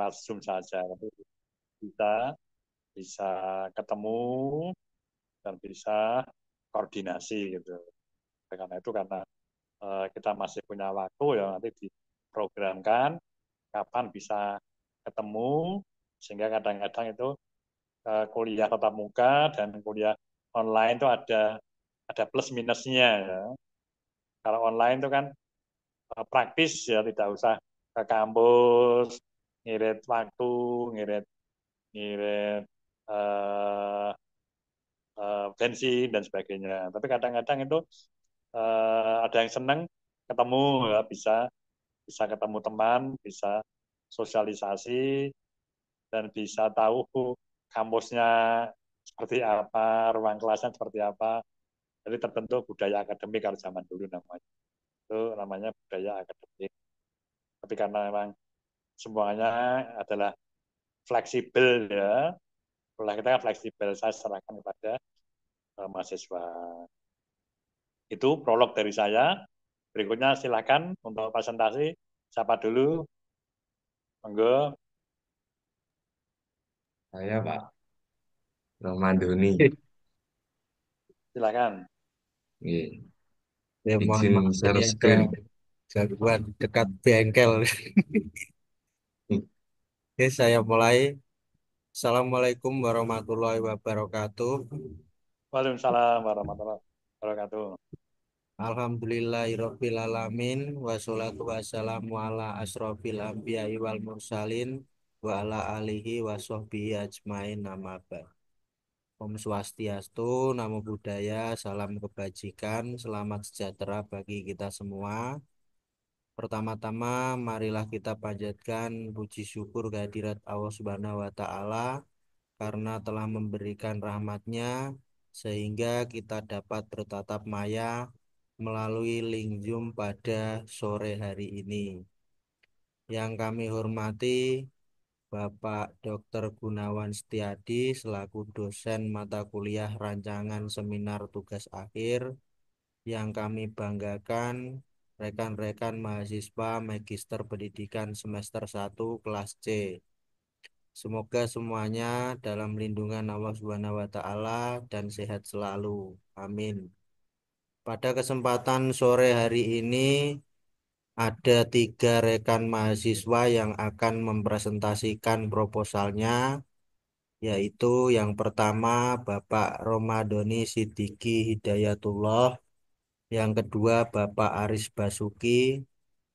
lewat Zoom saja. Tapi bisa bisa ketemu dan bisa koordinasi gitu. Karena itu karena kita masih punya waktu ya nanti diprogramkan kapan bisa ketemu sehingga kadang-kadang itu kuliah tatap muka dan kuliah online itu ada plus minusnya ya. Kalau online itu kan praktis ya tidak usah ke kampus ngirit waktu ngirit ngirit eh, bensin dan sebagainya. Tapi kadang-kadang itu ada yang senang ketemu ya bisa bisa ketemu teman, bisa sosialisasi dan bisa tahu kampusnya seperti apa, ruang kelasnya seperti apa. Jadi terbentuk budaya akademik kalau zaman dulu namanya. Itu namanya budaya akademik. Tapi karena memang semuanya adalah fleksibel ya, sekolah kita kan fleksibel, saya serahkan kepada mahasiswa. Itu prolog dari saya. Berikutnya silakan untuk presentasi. Siapa dulu? Monggo, Saya Pak Ramadhani. silakan. Nggih. Ya mohon Izin maaf ini share ada screen. gangguan dekat bengkel. Oke, saya mulai. Assalamualaikum warahmatullahi wabarakatuh. Waalaikumsalam warahmatullahi wabarakatuh. Alhamdulillahirabbil alamin wassalatu wassalamu ala asrofil anbiya'i wal mursalin wa ala alihi wa sahbihi ajmain nama ba'd. Om Swastiastu, Namo Buddhaya, salam kebajikan, selamat sejahtera bagi kita semua. Pertama-tama, marilah kita panjatkan puji syukur kehadirat Allah Subhanahu wa Ta'ala karena telah memberikan rahmatnya sehingga kita dapat bertatap maya melalui link Zoom pada sore hari ini. Yang kami hormati Bapak Dr. Gunawan Setiadi selaku dosen mata kuliah rancangan seminar tugas akhir. Yang kami banggakan rekan-rekan mahasiswa Magister Pendidikan semester 1 kelas C. Semoga semuanya dalam lindungan Allah Subhanahu wa taala dan sehat selalu. Amin. Pada kesempatan sore hari ini ada tiga rekan mahasiswa yang akan mempresentasikan proposalnya, yaitu yang pertama Bapak Romadhoni Siddiqi Hidayatullah, yang kedua Bapak Aris Basuki,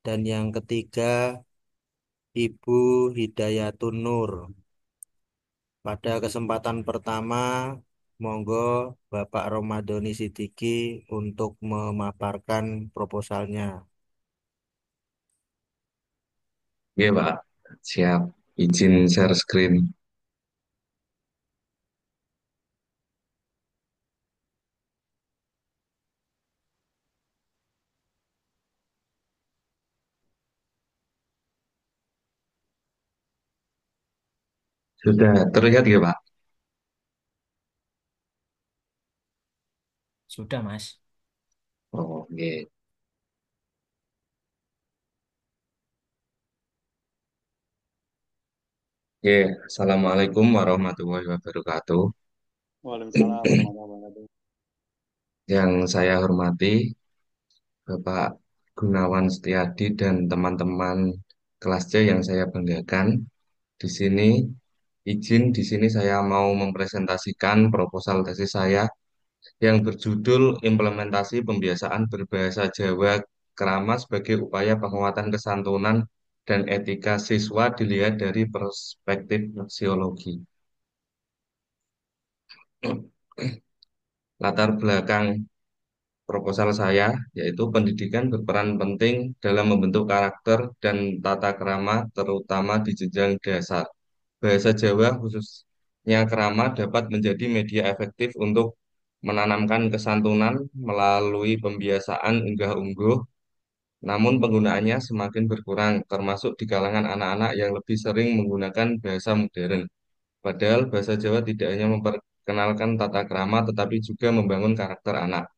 dan yang ketiga Ibu Hidayatun Nur. Pada kesempatan pertama, monggo Bapak Romadhoni Siddiqi untuk memaparkan proposalnya. Nggih, Pak. Siap. Izin share screen. Sudah terlihat ya, Pak? Sudah, Mas. Oh, nggih. Nggih. Assalamualaikum warahmatullahi wabarakatuh. Waalaikumsalam warahmatullahi wabarakatuh. Yang saya hormati Bapak Gunawan Setiadi dan teman-teman kelas C yang saya banggakan. Di sini di sini saya mau mempresentasikan proposal tesis saya yang berjudul Implementasi Pembiasaan Berbahasa Jawa Krama sebagai upaya penguatan kesantunan dan etika siswa dilihat dari perspektif sosiologi. Latar belakang proposal saya yaitu pendidikan berperan penting dalam membentuk karakter dan tata krama terutama di jenjang dasar. Bahasa Jawa khususnya krama dapat menjadi media efektif untuk menanamkan kesantunan melalui pembiasaan unggah-ungguh, namun penggunaannya semakin berkurang, termasuk di kalangan anak-anak yang lebih sering menggunakan bahasa modern. Padahal bahasa Jawa tidak hanya memperkenalkan tata krama, tetapi juga membangun karakter anak.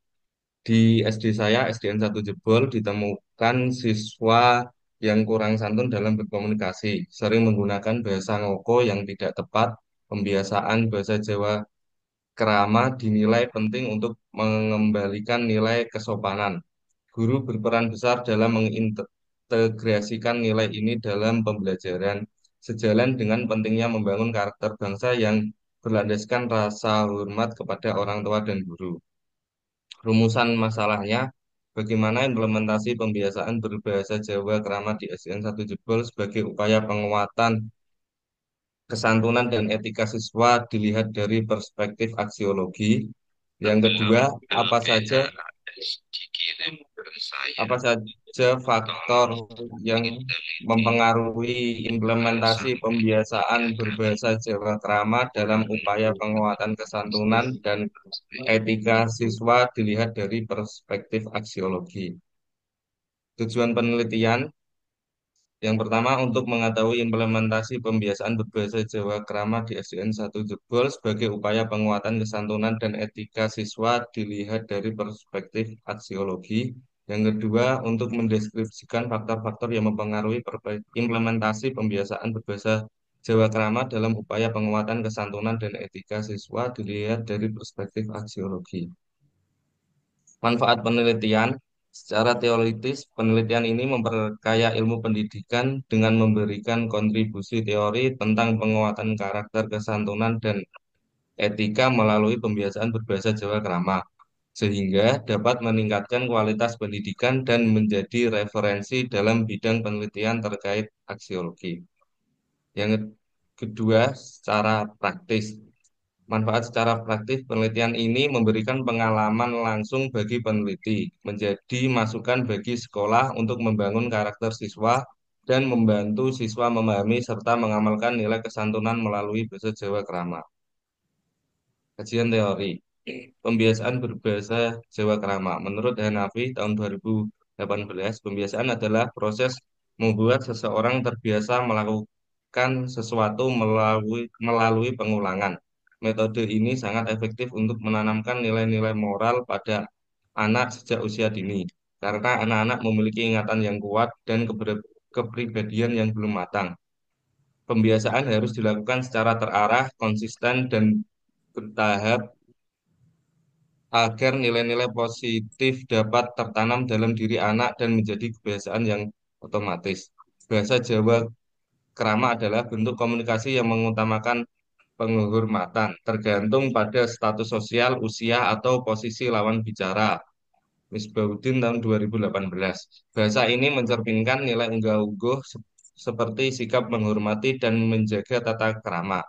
Di SD saya, SDN 1 Jebol, ditemukan siswa yang kurang santun dalam berkomunikasi, sering menggunakan bahasa ngoko yang tidak tepat, pembiasaan bahasa Jawa kerama dinilai penting untuk mengembalikan nilai kesopanan. Guru berperan besar dalam mengintegrasikan nilai ini dalam pembelajaran, sejalan dengan pentingnya membangun karakter bangsa yang berlandaskan rasa hormat kepada orang tua dan guru. Rumusan masalahnya, bagaimana implementasi pembiasaan berbahasa Jawa Keramat di SDN 1 Jebol sebagai upaya penguatan kesantunan dan etika siswa dilihat dari perspektif aksiologi. Yang kedua, apa saja apa saja faktor yang mempengaruhi implementasi pembiasaan berbahasa Jawa Krama dalam upaya penguatan kesantunan dan etika siswa dilihat dari perspektif aksiologi. Tujuan penelitian yang pertama, untuk mengetahui implementasi pembiasaan berbahasa Jawa Krama di SDN 1 Jebol sebagai upaya penguatan kesantunan dan etika siswa dilihat dari perspektif aksiologi. Yang kedua, untuk mendeskripsikan faktor-faktor yang mempengaruhi implementasi pembiasaan berbahasa Jawa Krama dalam upaya penguatan kesantunan dan etika siswa dilihat dari perspektif aksiologi. Manfaat penelitian, secara teoritis, penelitian ini memperkaya ilmu pendidikan dengan memberikan kontribusi teori tentang penguatan karakter kesantunan dan etika melalui pembiasaan berbahasa Jawa Krama, sehingga dapat meningkatkan kualitas pendidikan dan menjadi referensi dalam bidang penelitian terkait aksiologi. Yang kedua, secara praktis. Manfaat secara praktis, penelitian ini memberikan pengalaman langsung bagi peneliti, menjadi masukan bagi sekolah untuk membangun karakter siswa dan membantu siswa memahami serta mengamalkan nilai kesantunan melalui bahasa Jawa Krama. Kajian teori. Pembiasaan berbahasa Jawa Krama. Menurut Hanafi tahun 2018, pembiasaan adalah proses membuat seseorang terbiasa melakukan sesuatu melalui pengulangan. Metode ini sangat efektif untuk menanamkan nilai-nilai moral pada anak sejak usia dini, karena anak-anak memiliki ingatan yang kuat dan kepribadian yang belum matang. Pembiasaan harus dilakukan secara terarah, konsisten, dan bertahap agar nilai-nilai positif dapat tertanam dalam diri anak dan menjadi kebiasaan yang otomatis. Bahasa Jawa Krama adalah bentuk komunikasi yang mengutamakan penghormatan, tergantung pada status sosial, usia, atau posisi lawan bicara. Misbahudin tahun 2018. Bahasa ini mencerminkan nilai unggah-ungguh seperti sikap menghormati dan menjaga tata krama.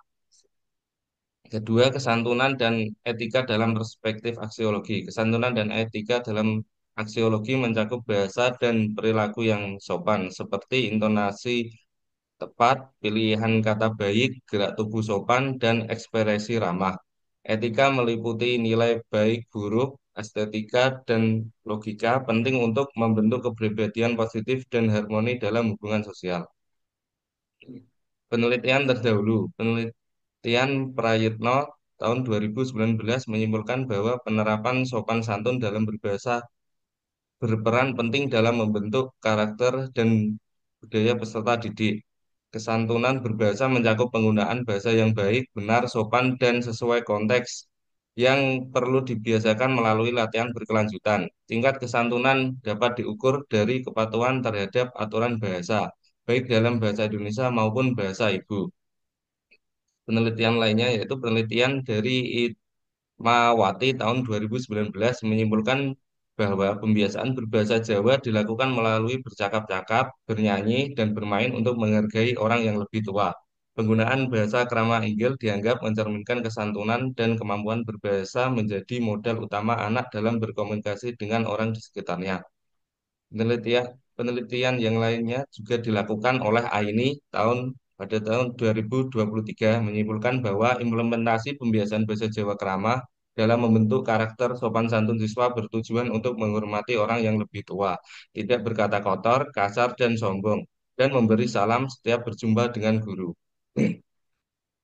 Kedua, kesantunan dan etika dalam perspektif aksiologi. Kesantunan dan etika dalam aksiologi mencakup bahasa dan perilaku yang sopan, seperti intonasi tepat, pilihan kata baik, gerak tubuh sopan, dan ekspresi ramah. Etika meliputi nilai baik, buruk, estetika, dan logika penting untuk membentuk kepribadian positif dan harmoni dalam hubungan sosial. Penelitian terdahulu, penelitian Prayitno tahun 2019 menyimpulkan bahwa penerapan sopan santun dalam berbahasa berperan penting dalam membentuk karakter dan budaya peserta didik. Kesantunan berbahasa mencakup penggunaan bahasa yang baik, benar, sopan, dan sesuai konteks yang perlu dibiasakan melalui latihan berkelanjutan. Tingkat kesantunan dapat diukur dari kepatuhan terhadap aturan bahasa, baik dalam bahasa Indonesia maupun bahasa ibu. Penelitian lainnya yaitu penelitian dari Mawati tahun 2019 menyimpulkan bahwa pembiasaan berbahasa Jawa dilakukan melalui bercakap-cakap, bernyanyi, dan bermain untuk menghargai orang yang lebih tua. Penggunaan bahasa krama Inggil dianggap mencerminkan kesantunan dan kemampuan berbahasa menjadi modal utama anak dalam berkomunikasi dengan orang di sekitarnya. Penelitian penelitian yang lainnya juga dilakukan oleh Aini pada tahun 2023 menyimpulkan bahwa implementasi pembiasaan bahasa Jawa Krama dalam membentuk karakter sopan santun siswa bertujuan untuk menghormati orang yang lebih tua, tidak berkata kotor, kasar, dan sombong, dan memberi salam setiap berjumpa dengan guru.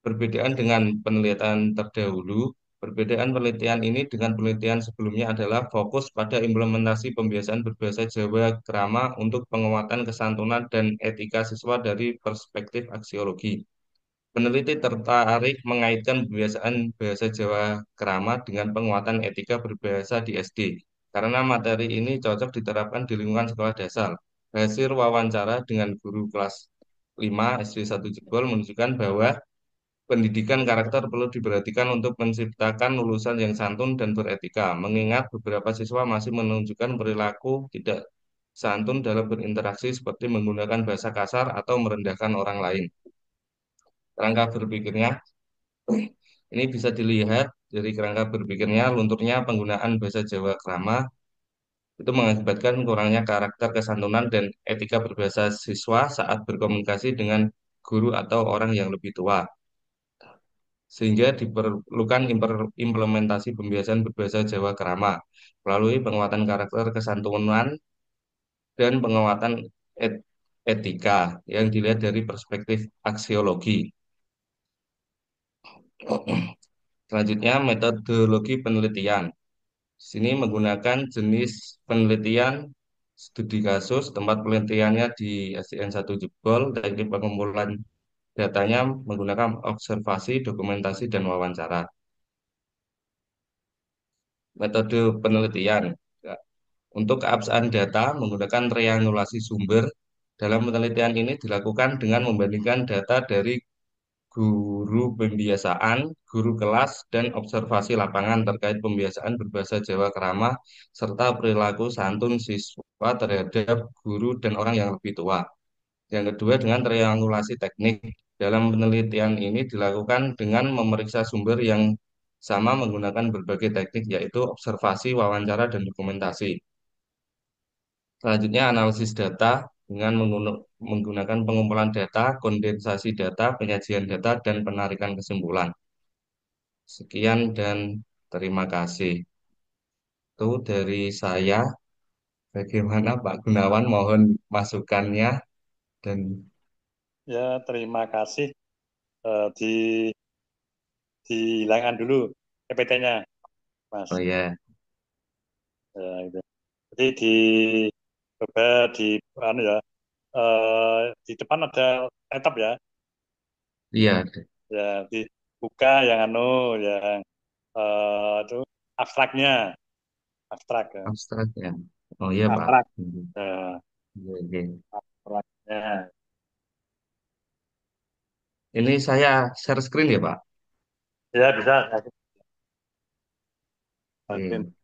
Perbedaan dengan penelitian terdahulu, Perbedaan penelitian ini dengan penelitian sebelumnya adalah fokus pada implementasi pembiasaan berbahasa Jawa Krama untuk penguatan kesantunan dan etika siswa dari perspektif aksiologi. Peneliti tertarik mengaitkan pembiasaan bahasa Jawa Krama dengan penguatan etika berbahasa di SD, karena materi ini cocok diterapkan di lingkungan sekolah dasar. Hasil wawancara dengan guru kelas 5 SD 1 Jebol menunjukkan bahwa pendidikan karakter perlu diperhatikan untuk menciptakan lulusan yang santun dan beretika, mengingat beberapa siswa masih menunjukkan perilaku tidak santun dalam berinteraksi seperti menggunakan bahasa kasar atau merendahkan orang lain. Kerangka berpikirnya ini bisa dilihat dari kerangka berpikirnya, lunturnya penggunaan bahasa Jawa krama itu mengakibatkan kurangnya karakter kesantunan dan etika berbahasa siswa saat berkomunikasi dengan guru atau orang yang lebih tua. Sehingga diperlukan implementasi pembiasaan berbahasa Jawa krama melalui penguatan karakter kesantunan dan penguatan etika yang dilihat dari perspektif aksiologi. Selanjutnya, metodologi penelitian. Sini menggunakan jenis penelitian studi kasus, tempat penelitiannya di SDN 1 Jebol, teknik pengumpulan datanya menggunakan observasi, dokumentasi, dan wawancara. Metode penelitian. Ya, untuk keabsahan data menggunakan triangulasi sumber. Dalam penelitian ini dilakukan dengan membandingkan data dari guru pembiasaan, guru kelas, dan observasi lapangan terkait pembiasaan berbahasa Jawa Krama serta perilaku santun siswa terhadap guru dan orang yang lebih tua. Yang kedua dengan triangulasi teknik. Dalam penelitian ini dilakukan dengan memeriksa sumber yang sama menggunakan berbagai teknik yaitu observasi, wawancara, dan dokumentasi. Selanjutnya analisis data dengan menggunakan pengumpulan data, kondensasi data, penyajian data, dan penarikan kesimpulan. Sekian dan terima kasih. Itu dari saya. Bagaimana Pak Gunawan? Mohon masukannya dan Ya, terima kasih. Di dihilangkan dulu PPT-nya, Mas. oh ya, Ya, gitu. Jadi coba di anu ya, di depan ada laptop ya, iya ya dibuka yang anu yang itu abstraknya, abstrak ya, abstrak ya. Oh iya Pak. abstrak. Ya, Iya, iya. abstraknya. Ini saya share screen ya Pak. Ya bisa. Yakin. Oke.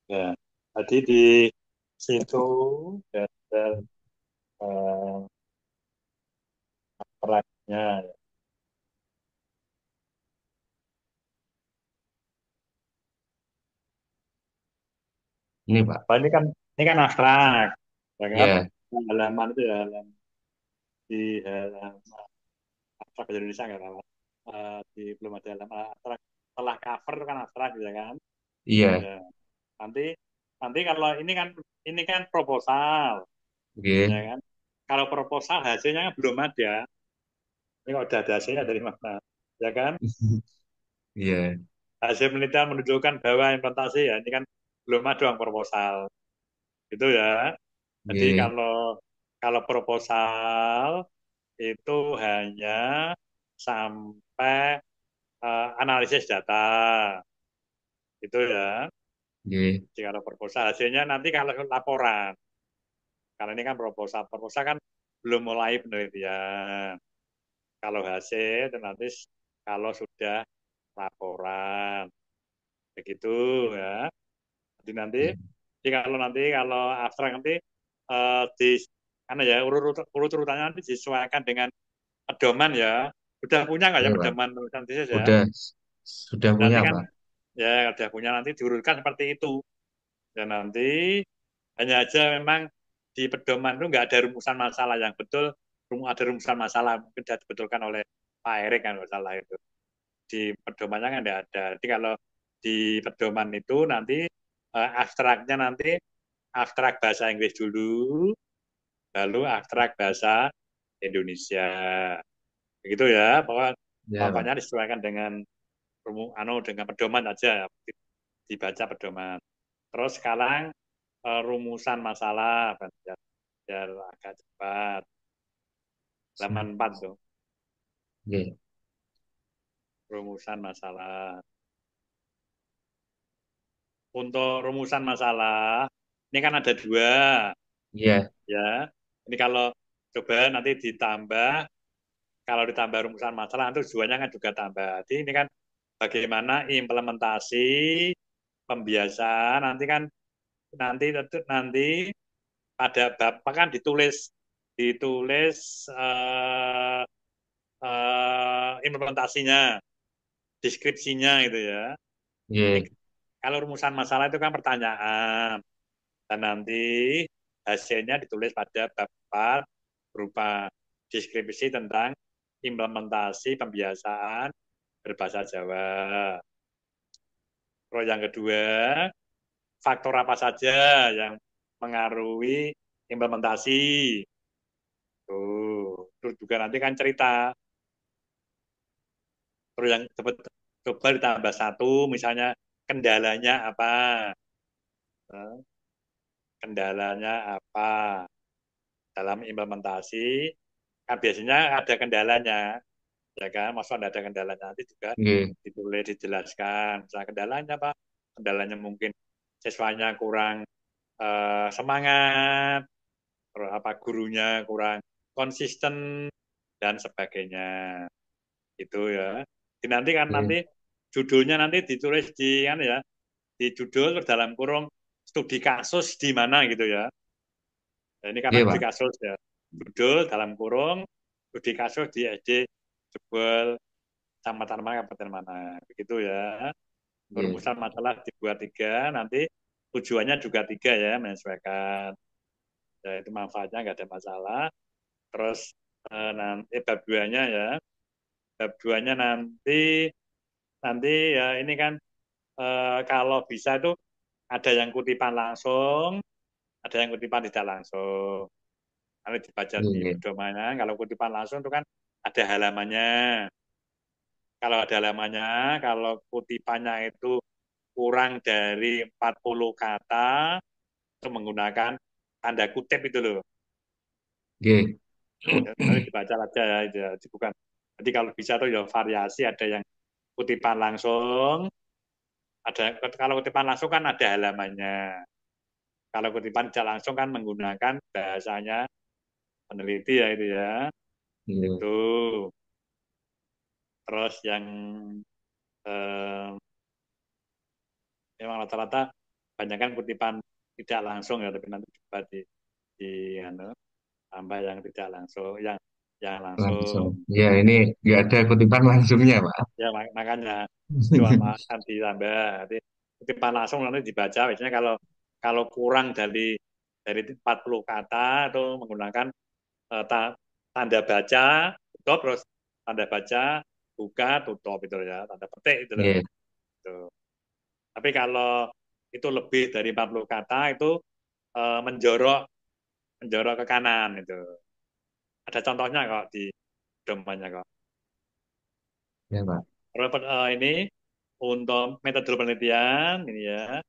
Ya, tadi di situ ya, ada abstraknya. Ini Pak. Oh, ini kan abstrak, ya kan? Ya, Halaman itu ya di halaman abstrak bahasa Indonesia nggak apa di belum ada halaman abstrak. Setelah cover itu kan abstrak ya kan? iya. Ya. Nanti nanti kalau ini kan proposal, Oke. ya kan? Kalau proposal hasilnya kan belum ada. Ini kalau udah ada hasilnya dari mana? Ya kan? Iya. Hasil penelitian menunjukkan bahwa implementasi ya ini kan belum ada yang proposal, gitu ya. Jadi Oke. kalau kalau proposal itu hanya sampai analisis data, gitu ya. Oke. Jadi kalau proposal hasilnya nanti kalau laporan, karena ini kan proposal, proposal kan belum mulai penelitian. Kalau hasil itu nanti kalau sudah laporan, begitu ya. Nanti, Oke. jadi kalau abstrak nanti di karena ya urut-urutannya nanti disesuaikan dengan pedoman ya. Udah punya nggak ya Oke, Pak. pedoman tulisan tesis ya? Udah sudah Nanti punya kan Pak. ya udah punya nanti diurutkan seperti itu. Dan nanti hanya aja memang di pedoman itu nggak ada rumusan masalah yang betul, ada rumusan masalah mungkin sudah dibetulkan oleh Pak Erik kan nggak salah itu. Di pedomannya kan nggak ada. Jadi kalau di pedoman itu nanti abstraknya nanti abstrak bahasa Inggris dulu, lalu abstrak bahasa Indonesia. Begitu ya, Ya, Pak. pokoknya disesuaikan dengan dengan pedoman aja, dibaca pedoman. Terus sekarang rumusan masalah, biar agak cepat. Halaman 4 tuh, Oke. rumusan masalah. Untuk rumusan masalah, ini kan ada dua, Iya, ya. Ini kalau coba nanti ditambah, kalau ditambah rumusan masalah, itu tujuannya kan juga tambah. Jadi ini kan bagaimana implementasi pembiasaan, nanti nanti pada bab kan ditulis ditulis eh, implementasinya, deskripsinya gitu ya. Ini iya, kalau rumusan masalah itu kan pertanyaan, dan nanti hasilnya ditulis pada bab 4 berupa deskripsi tentang implementasi pembiasaan berbahasa Jawa. Terus yang kedua, faktor apa saja yang mengaruhi implementasi. Tuh, terus juga nanti kan cerita. Terus yang coba ditambah satu, misalnya kendalanya apa? Eh, Kendalanya apa dalam implementasi? Kan biasanya ada kendalanya, ya kan? Masa ada kendalanya nanti juga iya, ditulis dijelaskan. Misalnya kendalanya apa? Kendalanya mungkin siswanya kurang semangat, terus apa gurunya kurang konsisten dan sebagainya. Gitu ya. Jadi iya, nanti judulnya nanti ditulis di judul terus dalam kurung studi kasus di mana gitu ya. Nah, ini karena iya, studi Pak. kasus ya. Judul dalam kurung studi kasus di SD Jebel Kecamatan mana Kabupaten mana. Begitu ya. Iya, Perumusan masalah dibuat tiga, nanti tujuannya juga tiga ya, menyesuaikan. Ya, itu manfaatnya nggak ada masalah. Terus nanti bab duanya ya, bab duanya nanti nanti ya ini kan kalau bisa itu ada yang kutipan langsung, ada yang kutipan tidak langsung. Nanti dibaca di iya, pedomannya. Kalau kutipan langsung itu kan ada halamannya. Kalau ada halamannya, kalau kutipannya itu kurang dari 40 kata, itu menggunakan tanda kutip itu loh. iya, Ya, nanti dibaca aja ya, itu bukan. Jadi kalau bisa tuh ya variasi, ada yang kutipan langsung, kalau kutipan langsung kan ada halamannya. Kalau kutipan tidak langsung kan menggunakan bahasanya peneliti ya itu ya. iya, Itu terus yang eh, memang rata-rata banyak kan kutipan tidak langsung ya, tapi nanti coba di anu, tambah yang tidak langsung, yang langsung. langsung. Ya, ini nggak ada kutipan langsungnya, Pak. Ya makanya cuma akan ditambah. Jadi kutipan langsung nanti dibaca. Biasanya kalau kalau kurang dari 40 kata itu menggunakan tanda baca, tutup, terus tanda baca, buka, tutup itu ya, tanda petik itu loh. Iya, Gitu. Tapi kalau itu lebih dari 40 kata itu menjorok menjorok ke kanan itu. Ada contohnya kok di domainnya kok. iya, Pak. Terus ini untuk metode penelitian ini ya.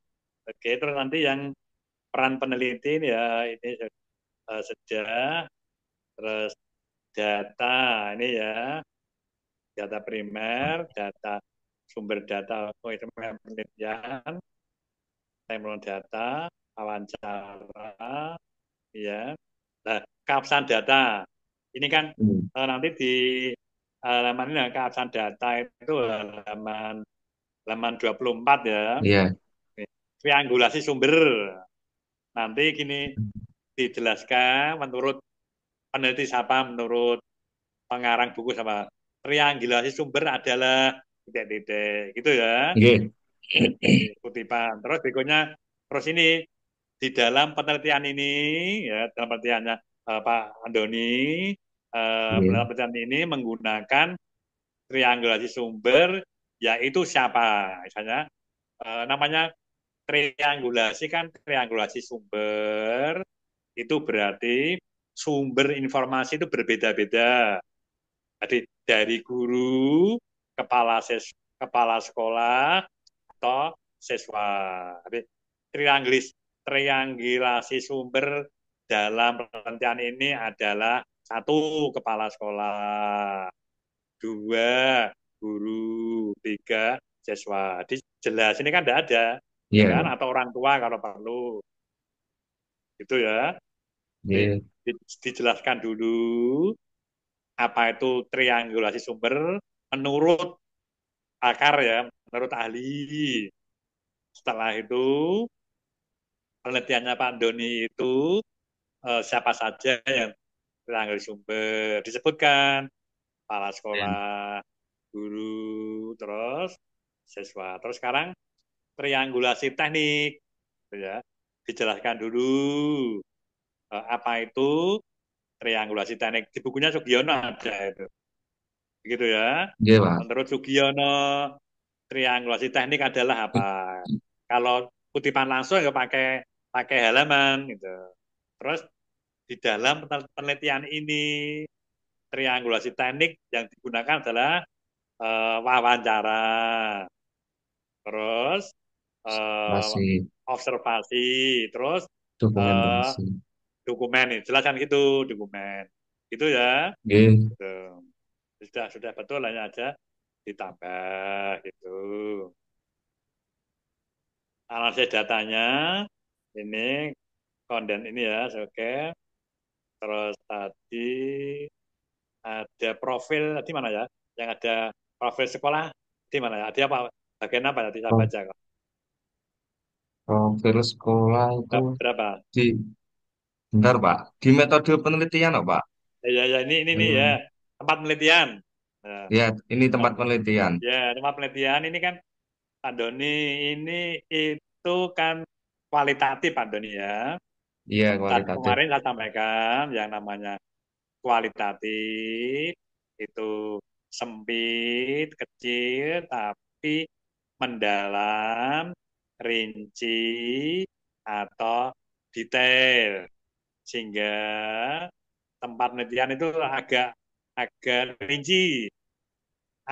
Oke, terus nanti yang peran peneliti ini ya ini sejarah, terus data ini ya, data primer, data sumber data oh, itu penelitian, sampel data, wawancara, ya. Nah, keabsahan data. Ini kan Hmm. nanti di halaman ini keabsahan data itu halaman 24 ya. Iya, Triangulasi sumber. Nanti gini dijelaskan menurut peneliti siapa, menurut pengarang buku sama. Triangulasi sumber adalah titik-titik gitu ya. iya, Kutipan. Terus berikutnya, terus ini di dalam penelitian ini ya dalam penelitiannya Pak Andoni iya, penelitian ini menggunakan triangulasi sumber yaitu siapa misalnya namanya triangulasi kan triangulasi sumber itu berarti sumber informasi itu berbeda-beda. Jadi dari guru, kepala sekolah, atau siswa. Jadi triangulasi sumber dalam penelitian ini adalah satu, kepala sekolah, dua, guru, tiga, siswa. Jadi jelas ini kan tidak ada, ya Iya, kan? Pak. Atau orang tua kalau perlu, itu ya. Jadi Iya, dijelaskan dulu apa itu triangulasi sumber menurut pakar ya, menurut ahli. Setelah itu penelitiannya Pak Doni itu siapa saja yang triangulasi sumber disebutkan, kepala iya. sekolah, guru, terus siswa. Terus sekarang triangulasi teknik, gitu ya. Dijelaskan dulu apa itu triangulasi teknik. Di bukunya Sugiono ada itu. Begitu ya. Iya, Pak. Menurut Sugiono, triangulasi teknik adalah apa? Kalau kutipan langsung ya pakai pakai halaman gitu. Terus di dalam penelitian ini triangulasi teknik yang digunakan adalah wawancara, terus eh, Masih observasi, terus eh, dokumentasi. dokumen. Jelaskan gitu dokumen. Gitu ya. Iya, Gitu. Sudah betul hanya aja ditambah gitu. Analisis datanya ini konten ini ya, oke. Terus tadi ada profil di mana ya? Yang ada profil sekolah di mana ya? Ada apa? Bagian apa ya? Bisa Pro- baca kok. profil sekolah itu Berapa? di, bentar, Pak. Di metode penelitian, oh, Pak. Ya, ini nih ya, Hmm. tempat penelitian. Nah, Ya, ini tempat, tempat penelitian. ya, tempat penelitian ini kan Pak Doni ini itu kan kualitatif Pak Doni ya. Iya, Tadi kualitatif. kemarin saya sampaikan yang namanya kualitatif itu sempit, kecil, tapi mendalam, rinci, atau detail. Sehingga tempat penelitian itu agak agak rinci.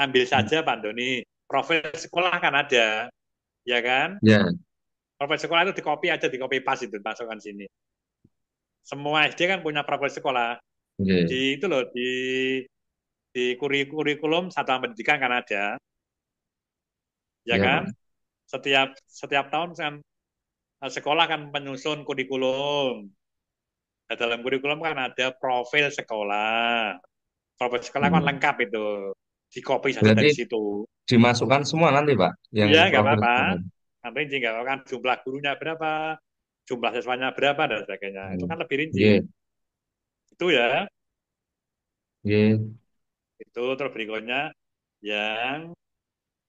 Ambil saja Pak Doni, profil sekolah kan ada, ya kan? Ya, Profil sekolah itu di copy aja, di copy paste itu masukkan sini. Semua SD kan punya profil sekolah. iya, Di itu loh di kurikulum satuan pendidikan kan ada, ya iya, kan? Pak. Setiap setiap tahun kan sekolah kan menyusun kurikulum. Nah, dalam kurikulum kan ada profil sekolah. Profil sekolah kan Hmm. lengkap itu. Di copy saja Berarti dari situ. dimasukkan semua nanti, Pak, yang Iya, nggak profil apa-apa. sekolah. Kan rinci, nggak apa-apa. Kan jumlah gurunya berapa, jumlah siswanya berapa, dan sebagainya. Itu Hmm. kan lebih rinci. Iya, Itu ya. iya, Itu terus berikutnya yang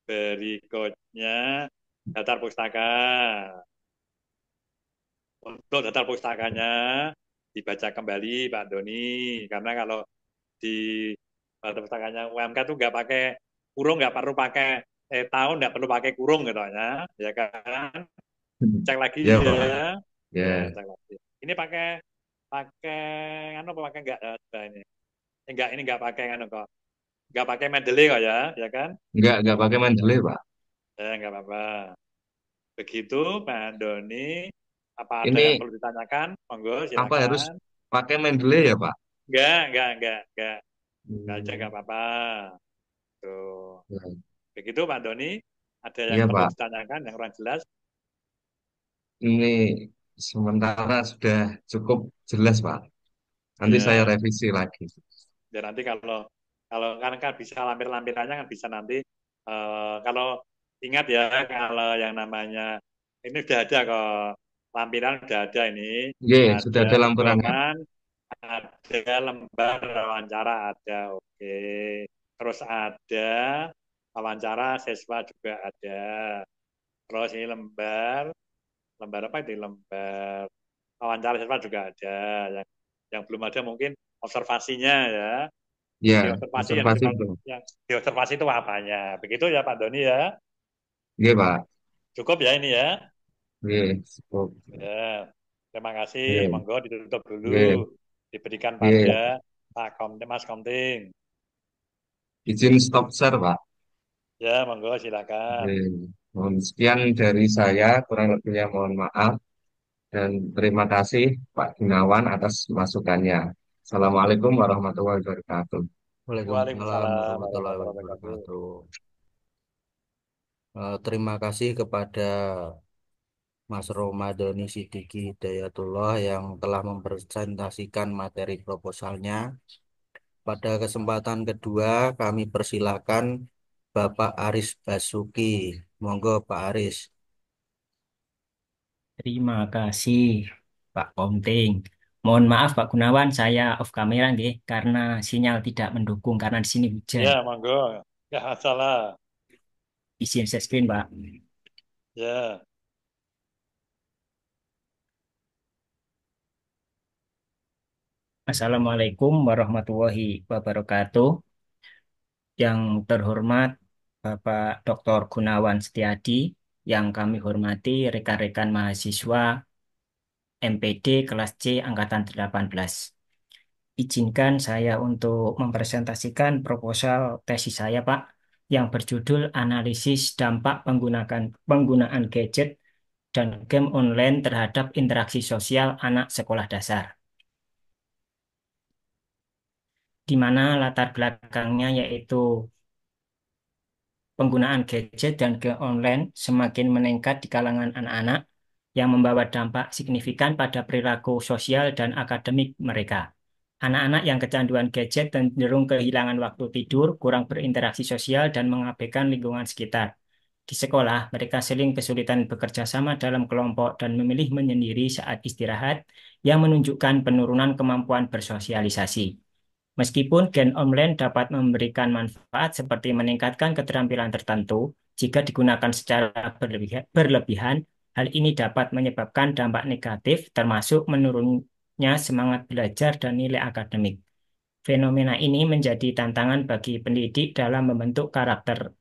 berikutnya daftar pustaka. Untuk daftar pustakanya dibaca kembali Pak Doni, karena kalau di daftar pustakanya UMK itu nggak pakai kurung, nggak perlu pakai tahun, nggak perlu pakai kurung gitu ya kan? Cek lagi iya, ya, Pak. ya Ya, cek lagi. Ini pakai pakai anu apa pakai enggak ini? Enggak, ini enggak pakai anu kok. Enggak pakai medley kok ya kan? nggak pakai Ya, Mendeley, Pak. enggak apa-apa. Begitu Pak Doni, apa ada yang Ini perlu ditanyakan? Monggo apa harus silakan. pakai Mendeley ya, Pak? Enggak aja Hmm. enggak apa-apa. Tuh. Ya. Begitu Pak Doni, ada yang Iya, perlu Pak. ditanyakan yang kurang jelas? Ini sementara sudah cukup jelas, Pak. Nanti saya Ya, revisi lagi. ya nanti kalau kalau kan bisa lampir-lampirannya kan bisa nanti kalau ingat ya kalau yang namanya ini sudah ada kok lampiran sudah ada ini Iya, sudah ada ada lampirannya. pedoman ada lembar wawancara ada oke terus ada wawancara siswa juga ada terus ini lembar lembar apa itu lembar wawancara siswa juga ada yang belum ada mungkin observasinya ya. Iya, Diobservasi observasi belum. yang diobservasi itu apanya? Begitu ya Pak Doni ya. Iya, Pak. Cukup ya ini ya. Iya, cukup. Ya. Terima kasih. Iya, Monggo ditutup dulu. iya. diberikan Oke, pada Pak Komting, Mas Komting. izin stop share, Pak. Ya, monggo silakan. Oke. Sekian dari saya, kurang lebihnya mohon maaf. Dan terima kasih Pak Gunawan atas masukannya. Assalamualaikum warahmatullahi wabarakatuh. Waalaikumsalam Waalaikumsalam warahmatullahi warahmatullahi wabarakatuh. wabarakatuh. Terima kasih kepada Mas Romadhoni Sidiki Hidayatullah yang telah mempresentasikan materi proposalnya. Pada kesempatan kedua, kami persilakan Bapak Aris Basuki. Monggo Pak Aris. Terima kasih Pak Komting. Mohon maaf Pak Gunawan, saya off kamera nggih karena sinyal tidak mendukung karena di sini hujan. Ya, monggo. Ya, masalah. Izin share screen, Pak. Ya, Assalamualaikum warahmatullahi wabarakatuh. Yang terhormat Bapak Dr. Gunawan Setiadi, yang kami hormati rekan-rekan mahasiswa MPD kelas C angkatan 18. Izinkan saya untuk mempresentasikan proposal tesis saya, Pak, yang berjudul Analisis Dampak Penggunaan Gadget dan Game Online terhadap Interaksi Sosial Anak Sekolah Dasar, di mana latar belakangnya yaitu penggunaan gadget dan game online semakin meningkat di kalangan anak-anak yang membawa dampak signifikan pada perilaku sosial dan akademik mereka. Anak-anak yang kecanduan gadget cenderung kehilangan waktu tidur, kurang berinteraksi sosial, dan mengabaikan lingkungan sekitar. Di sekolah, mereka sering kesulitan bekerja sama dalam kelompok dan memilih menyendiri saat istirahat, yang menunjukkan penurunan kemampuan bersosialisasi. Meskipun game online dapat memberikan manfaat seperti meningkatkan keterampilan tertentu, jika digunakan secara berlebihan, hal ini dapat menyebabkan dampak negatif termasuk menurunnya semangat belajar dan nilai akademik. Fenomena ini menjadi tantangan bagi pendidik dalam membentuk karakter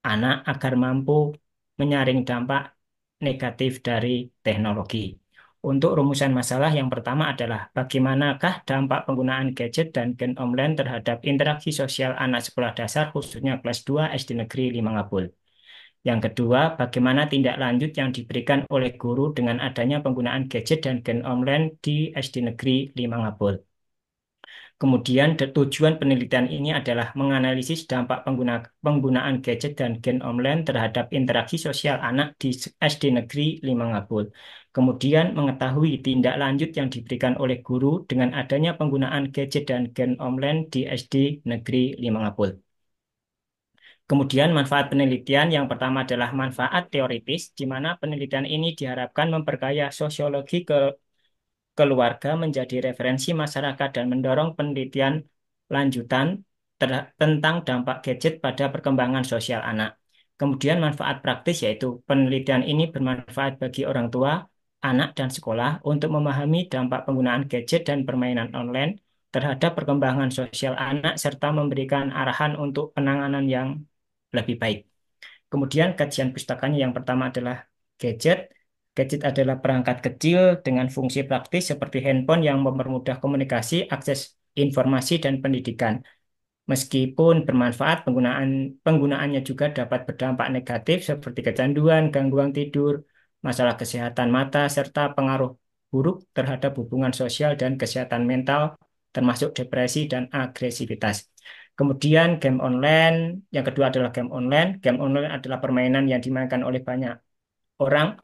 anak agar mampu menyaring dampak negatif dari teknologi. Untuk rumusan masalah yang pertama adalah bagaimanakah dampak penggunaan gadget dan game online terhadap interaksi sosial anak sekolah dasar khususnya kelas 2 SD Negeri Limangabul. Yang kedua, bagaimana tindak lanjut yang diberikan oleh guru dengan adanya penggunaan gadget dan game online di SD Negeri Limangabul. Kemudian tujuan penelitian ini adalah menganalisis dampak penggunaan gadget dan game online terhadap interaksi sosial anak di SD Negeri Limangabul. Kemudian mengetahui tindak lanjut yang diberikan oleh guru dengan adanya penggunaan gadget dan game online di SD Negeri Limangabul. Kemudian manfaat penelitian yang pertama adalah manfaat teoritis, di mana penelitian ini diharapkan memperkaya sosiologi keluarga menjadi referensi masyarakat dan mendorong penelitian lanjutan tentang dampak gadget pada perkembangan sosial anak. Kemudian manfaat praktis yaitu penelitian ini bermanfaat bagi orang tua, anak, dan sekolah untuk memahami dampak penggunaan gadget dan permainan online terhadap perkembangan sosial anak serta memberikan arahan untuk penanganan yang lebih baik. Kemudian kajian pustakanya yang pertama adalah gadget. Gadget adalah perangkat kecil dengan fungsi praktis seperti handphone yang mempermudah komunikasi, akses informasi, dan pendidikan. Meskipun bermanfaat, penggunaannya juga dapat berdampak negatif seperti kecanduan, gangguan tidur, masalah kesehatan mata, serta pengaruh buruk terhadap hubungan sosial dan kesehatan mental, termasuk depresi dan agresivitas. Kemudian game online, yang kedua adalah game online. Game online adalah permainan yang dimainkan oleh banyak orang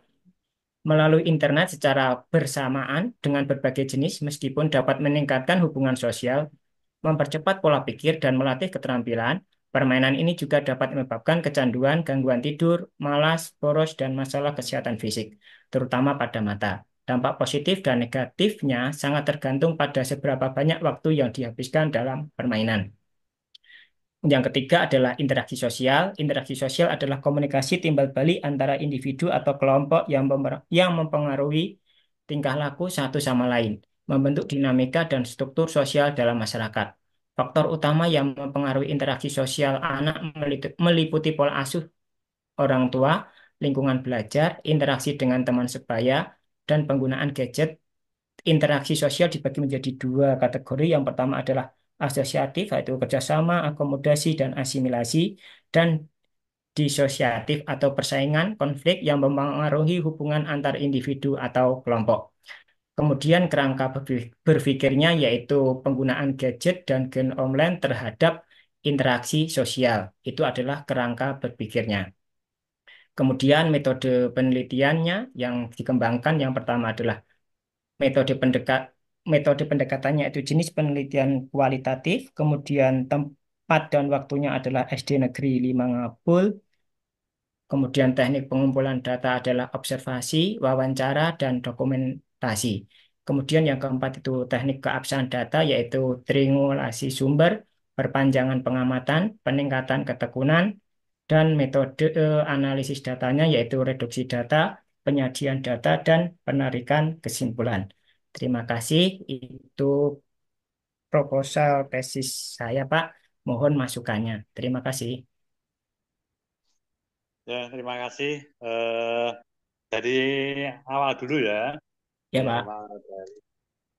melalui internet secara bersamaan dengan berbagai jenis meskipun dapat meningkatkan hubungan sosial, mempercepat pola pikir, dan melatih keterampilan. Permainan ini juga dapat menyebabkan kecanduan, gangguan tidur, malas, boros, dan masalah kesehatan fisik, terutama pada mata. Dampak positif dan negatifnya sangat tergantung pada seberapa banyak waktu yang dihabiskan dalam permainan. Yang ketiga adalah interaksi sosial. Interaksi sosial adalah komunikasi timbal balik antara individu atau kelompok yang mempengaruhi tingkah laku satu sama lain, membentuk dinamika dan struktur sosial dalam masyarakat. Faktor utama yang mempengaruhi interaksi sosial anak meliputi pola asuh orang tua, lingkungan belajar, interaksi dengan teman sebaya, dan penggunaan gadget interaksi sosial dibagi menjadi dua kategori. Yang pertama adalah asosiatif, yaitu kerjasama, akomodasi, dan asimilasi. Dan disosiatif atau persaingan, konflik yang mempengaruhi hubungan antar individu atau kelompok. Kemudian kerangka berpikirnya yaitu penggunaan gadget dan game online terhadap interaksi sosial. Itu adalah kerangka berpikirnya. Kemudian metode penelitiannya yang dikembangkan yang pertama adalah metode pendekat metode pendekatannya itu jenis penelitian kualitatif, kemudian tempat dan waktunya adalah SD Negeri 5 Ngabul, kemudian teknik pengumpulan data adalah observasi, wawancara, dan dokumentasi. Kemudian yang keempat itu teknik keabsahan data yaitu triangulasi sumber, perpanjangan pengamatan, peningkatan ketekunan, dan metode analisis datanya yaitu reduksi data, penyajian data, dan penarikan kesimpulan. Terima kasih. Itu proposal tesis saya, Pak. Mohon masukannya. Terima kasih. Ya, terima kasih. Eh, dari awal dulu ya. Ya, Dari Pak. awal dari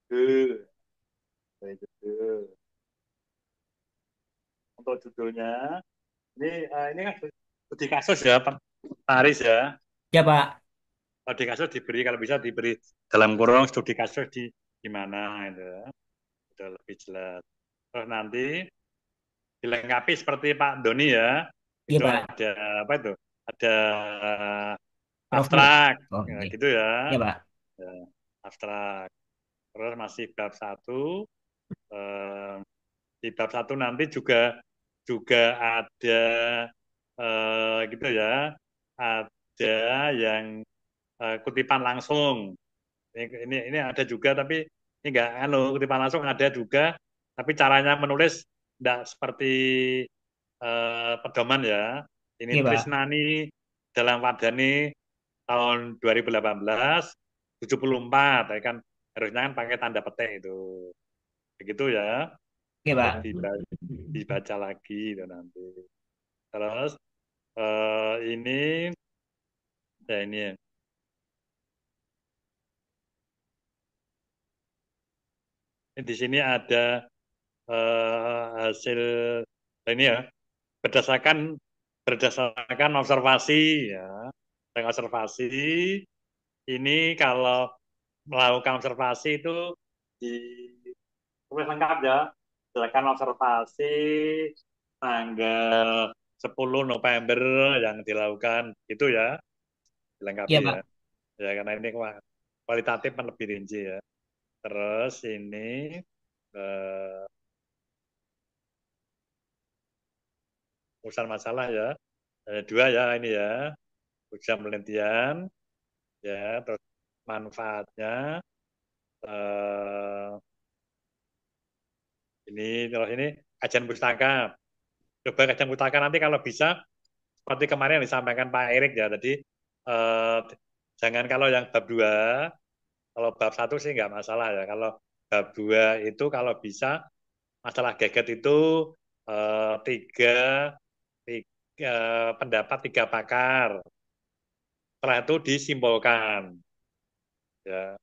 judul, dari judul. Untuk judulnya, ini kan studi kasus ya, Pak Paris ya. Ya, Pak. Studi kasus diberi kalau bisa diberi dalam kurung studi kasus di mana itu, ya. Itu lebih jelas. Terus nanti dilengkapi seperti Pak Doni ya. Iya, Itu Pak. ada apa itu? Ada Profil. abstrak, Oh, ya, iya. gitu ya. Ya, Pak. Ya, abstrak. Terus masih bab satu. Eh, di bab satu nanti juga juga ada gitu ya. Ada yang kutipan langsung. Ini ada juga tapi ini enggak anu kutipan langsung ada juga tapi caranya menulis tidak seperti pedoman ya. Ini Iya, Pak. Trisnani dalam Wadani tahun 2018 74 ya kan harusnya kan pakai tanda petik itu. Begitu ya. Iya, Terus Pak. dibaca lagi itu nanti. Terus ini ya ini ya. Di sini ada hasil ini ya berdasarkan berdasarkan observasi ya. Dengan observasi ini kalau melakukan observasi itu di lengkap ya. Berdasarkan observasi tanggal 10 November yang dilakukan itu ya dilengkapi Iya, ya. Pak. Ya karena ini kualitatif kan lebih rinci ya. Terus ini eh, urusan masalah ya. Dua ya ini ya. Ujian penelitian ya terus manfaatnya eh, ini terus ini kajian pustaka coba kajian pustaka nanti kalau bisa seperti kemarin yang disampaikan Pak Erik ya tadi eh, jangan kalau yang bab 2 kalau bab 1 sih nggak masalah ya kalau bab 2 itu kalau bisa masalah gadget itu tiga, tiga pendapat tiga pakar setelah itu disimbolkan ya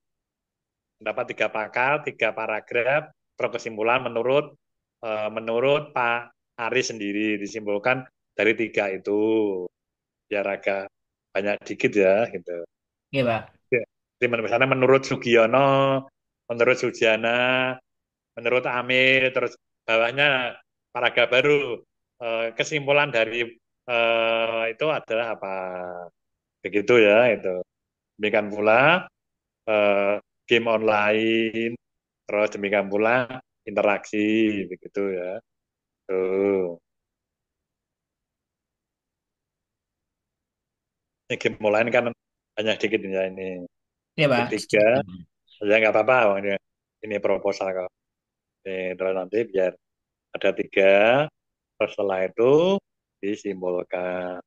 pendapat tiga pakar, tiga paragraf, terus kesimpulan menurut Pak Ari sendiri disimpulkan dari tiga itu biar agak banyak dikit ya gitu. Iya, Pak. Ya. Jadi misalnya menurut Sugiono, menurut Sujiana, menurut Amir, terus bawahnya paragraf baru kesimpulan dari itu adalah apa begitu ya itu. Demikian pula eh, game online, terus demikian pula interaksi begitu ya. Tuh. Ini game online kan banyak dikit ya ini. Iya, Pak. Ketiga, Setuju. ya nggak apa-apa, ini proposal kok. Terus nanti biar ada tiga, terus setelah itu disimbolkan.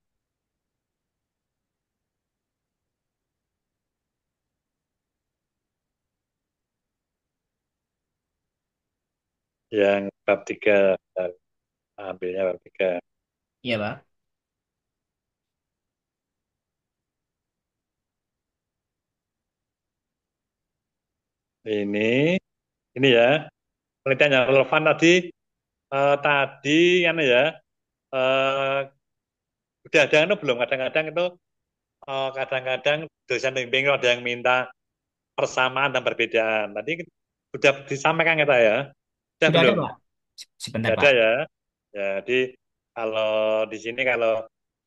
Yang bab tiga, ambilnya bab tiga. Iya, Pak. Ini ya penelitian yang relevan tadi kan ya eh, udah ada itu belum kadang-kadang itu kadang-kadang dosen pembimbing itu ada yang minta persamaan dan perbedaan. Tadi sudah disampaikan kita ya, sudah Sudah ada, belum? Pak? Sebentar, Sudah Pak. ada ya. Ya, jadi kalau di sini kalau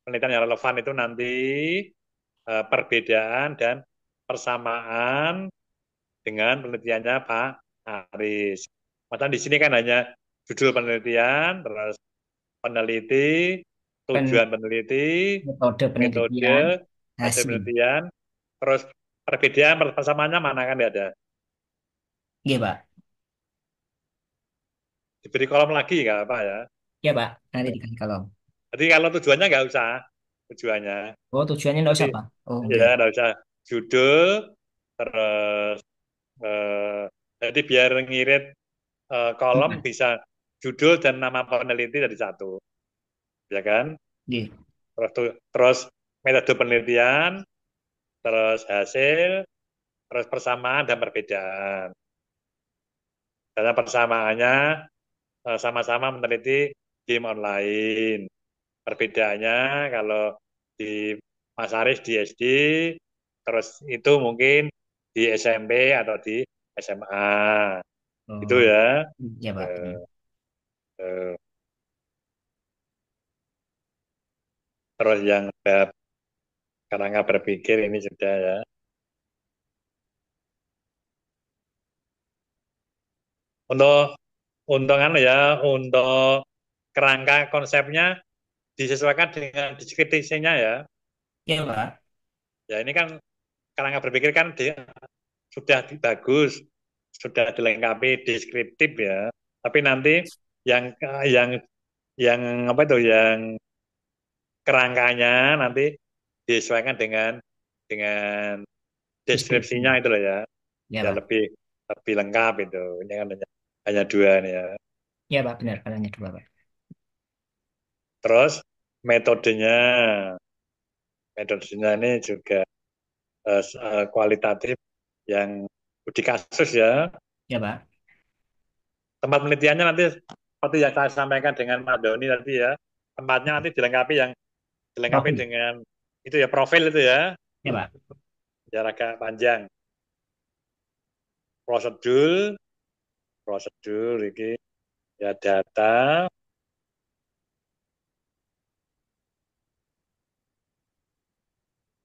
penelitian yang relevan itu nanti perbedaan dan persamaan dengan penelitiannya Pak Aris. Maka di sini kan hanya judul penelitian, terus peneliti, Pen tujuan peneliti, Metode penelitian, metode, hasil hasil. penelitian, terus perbedaan persamaannya mana kan nggak ada. Iya, Pak. Diberi kolom lagi nggak apa ya. Iya, Pak. Nanti dikasih kolom. Jadi kalau tujuannya nggak usah, tujuannya. Oh, tujuannya nggak Jadi usah, Pak. Oh, oke. ya nggak usah judul, terus jadi biar ngirit kolom Iya. bisa judul dan nama peneliti dari satu, ya kan? Iya. Terus metode penelitian, terus hasil, terus persamaan dan perbedaan. Karena persamaannya sama-sama meneliti game online. Perbedaannya kalau di Mas Aris di SD, terus itu mungkin di SMP atau di SMA. Itu Oh, ya. iya, Pak. Eh, eh. Terus yang bab karena berpikir ini sudah ya. Untuk untungan ya, untuk kerangka konsepnya disesuaikan dengan deskripsinya ya. Iya, Pak. Ya ini kan kerangka berpikir kan sudah bagus, sudah dilengkapi deskriptif ya. Tapi nanti yang yang yang apa itu yang kerangkanya nanti disesuaikan dengan Deskripsi. deskripsinya itu loh ya. Iya, Ya Pak. lebih lebih lengkap itu. Ini kan hanya dua nih ya. Iya, Pak. Benar. Katanya dua, Pak. Terus metodenya, metodenya ini juga kualitatif yang uji kasus ya. Iya, Pak. Tempat penelitiannya nanti seperti yang saya sampaikan dengan Pak Doni tadi ya, tempatnya nanti dilengkapi Profil. dengan itu ya profil itu ya, Iya, Pak. jarak agak panjang. Prosedur, prosedur ini ya data,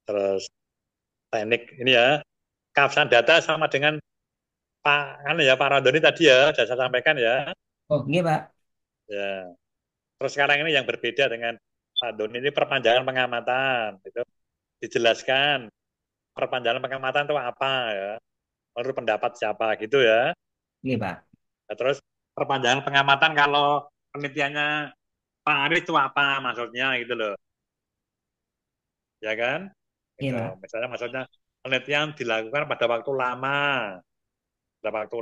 terus teknik ini ya, keabsahan data sama dengan Pak Randoni tadi ya, sudah saya sampaikan ya. Oh, iya, Pak. Ya. Terus sekarang ini yang berbeda dengan Pak Doni ini perpanjangan pengamatan, itu dijelaskan perpanjangan pengamatan itu apa ya, menurut pendapat siapa gitu ya. Iya, Pak. Nah, terus perpanjangan pengamatan kalau penelitiannya Pak Aris itu apa maksudnya gitu loh, ya kan? Iya, Gitu. Pak. Misalnya maksudnya penelitian dilakukan pada waktu lama, pada waktu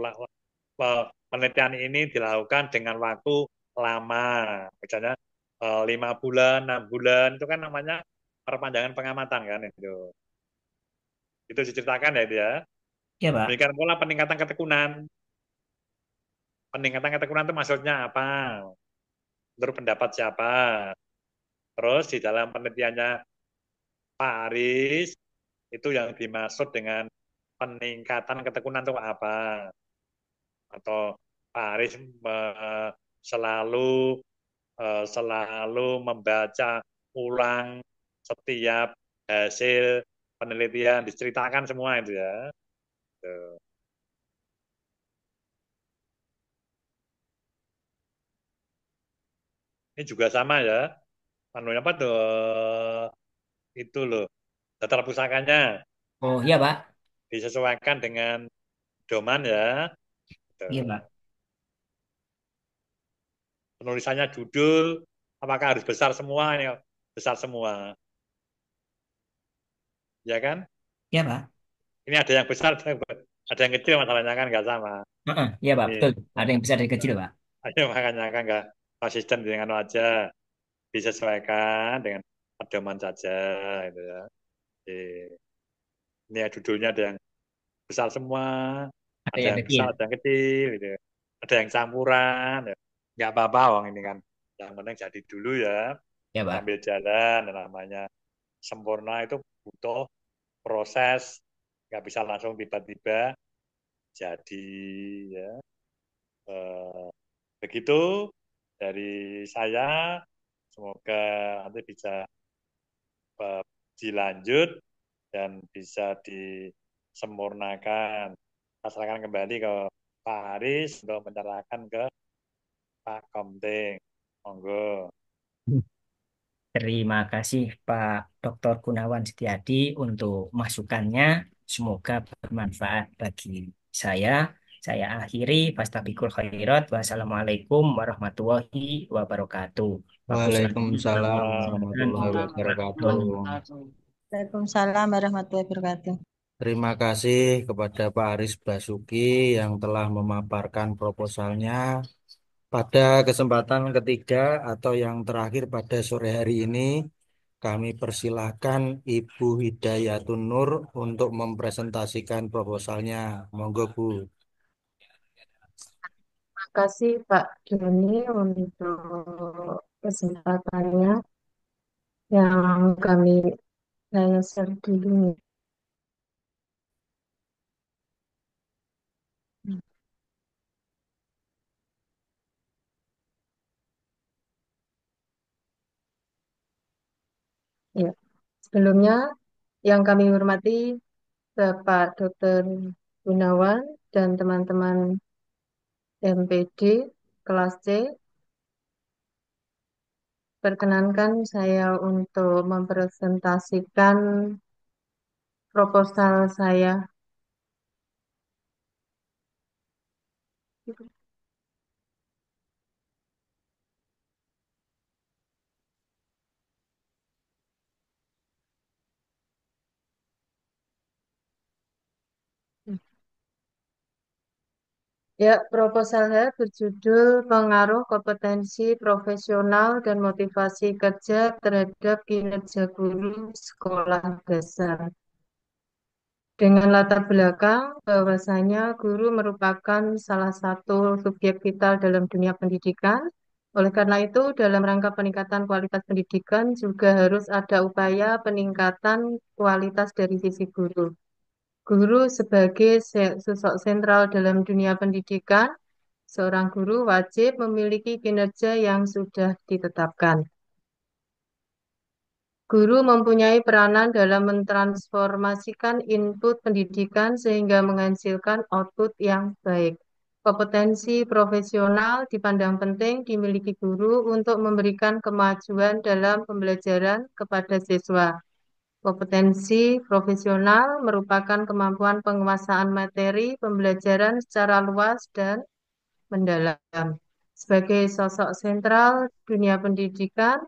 penelitian ini dilakukan dengan waktu lama, misalnya 5 bulan, 6 bulan itu kan namanya perpanjangan pengamatan kan itu. Itu diceritakan ya itu ya. Iya, Pak. Demikian pula peningkatan ketekunan. Peningkatan ketekunan itu maksudnya apa? Menurut pendapat siapa? Terus di dalam penelitiannya Pak Aris itu yang dimaksud dengan peningkatan ketekunan itu apa? Atau Pak Aris selalu selalu membaca ulang setiap hasil penelitian diceritakan semua itu ya. Tuh. Ini juga sama ya. Anu apa tuh? Itu loh. Data pusakanya Oh, iya, Pak. disesuaikan dengan domain ya. Iya, Tuh. Pak. Penulisannya judul, apakah harus besar semua ini? Besar semua, ya kan? Iya, Pak. Ini ada yang besar, ada yang kecil, masalahnya kan nggak sama. Heeh, iya, Pak. Ini, Betul. Ada yang besar dari kecil, Pak. ayo makanya kan nggak konsisten dengan aja, disesuaikan dengan pedoman saja, gitu ya. Ini ya judulnya ada yang besar semua, Ada Ada yang yang besar, kecil. ada yang kecil, gitu. Ada yang campuran, ya. Nggak apa-apa, Wong ini kan. Yang penting jadi dulu ya, Ya, Pak. sambil jalan, namanya sempurna itu butuh proses, nggak bisa langsung tiba-tiba jadi ya. Eh, Begitu dari saya, semoga nanti bisa dilanjut dan bisa disempurnakan. Saya serahkan kembali ke Pak Haris untuk menyerahkan ke Pak Komting. Monggo. Terima kasih Pak Dr. Gunawan Setiadi untuk masukannya. Semoga bermanfaat bagi saya. Saya akhiri. Fastabikul khairat. Wassalamualaikum warahmatullahi wabarakatuh. Bagus sekali Waalaikumsalam masukan warahmatullahi untuk wabarakatuh. Doni. Waalaikumsalam warahmatullahi wabarakatuh. Terima kasih kepada Pak Aris Basuki yang telah memaparkan proposalnya. Pada kesempatan ketiga atau yang terakhir pada sore hari ini, kami persilahkan Ibu Hidayatun Nur untuk mempresentasikan proposalnya. Monggo Bu. Terima kasih Pak Doni untuk kesempatannya yang saya share dulu nih. Ya, sebelumnya yang kami hormati Bapak Dr. Gunawan dan teman-teman MPD kelas C, perkenankan saya untuk mempresentasikan proposal saya. Ya, proposal saya berjudul Pengaruh Kompetensi Profesional dan Motivasi Kerja terhadap Kinerja Guru Sekolah Dasar. Dengan latar belakang bahwasanya guru merupakan salah satu subjek vital dalam dunia pendidikan. Oleh karena itu, dalam rangka peningkatan kualitas pendidikan juga harus ada upaya peningkatan kualitas dari sisi guru. Guru sebagai sosok sentral dalam dunia pendidikan, seorang guru wajib memiliki kinerja yang sudah ditetapkan. Guru mempunyai peranan dalam mentransformasikan input pendidikan sehingga menghasilkan output yang baik. Kompetensi profesional dipandang penting dimiliki guru untuk memberikan kemajuan dalam pembelajaran kepada siswa. Kompetensi profesional merupakan kemampuan penguasaan materi pembelajaran secara luas dan mendalam. Sebagai sosok sentral dunia pendidikan,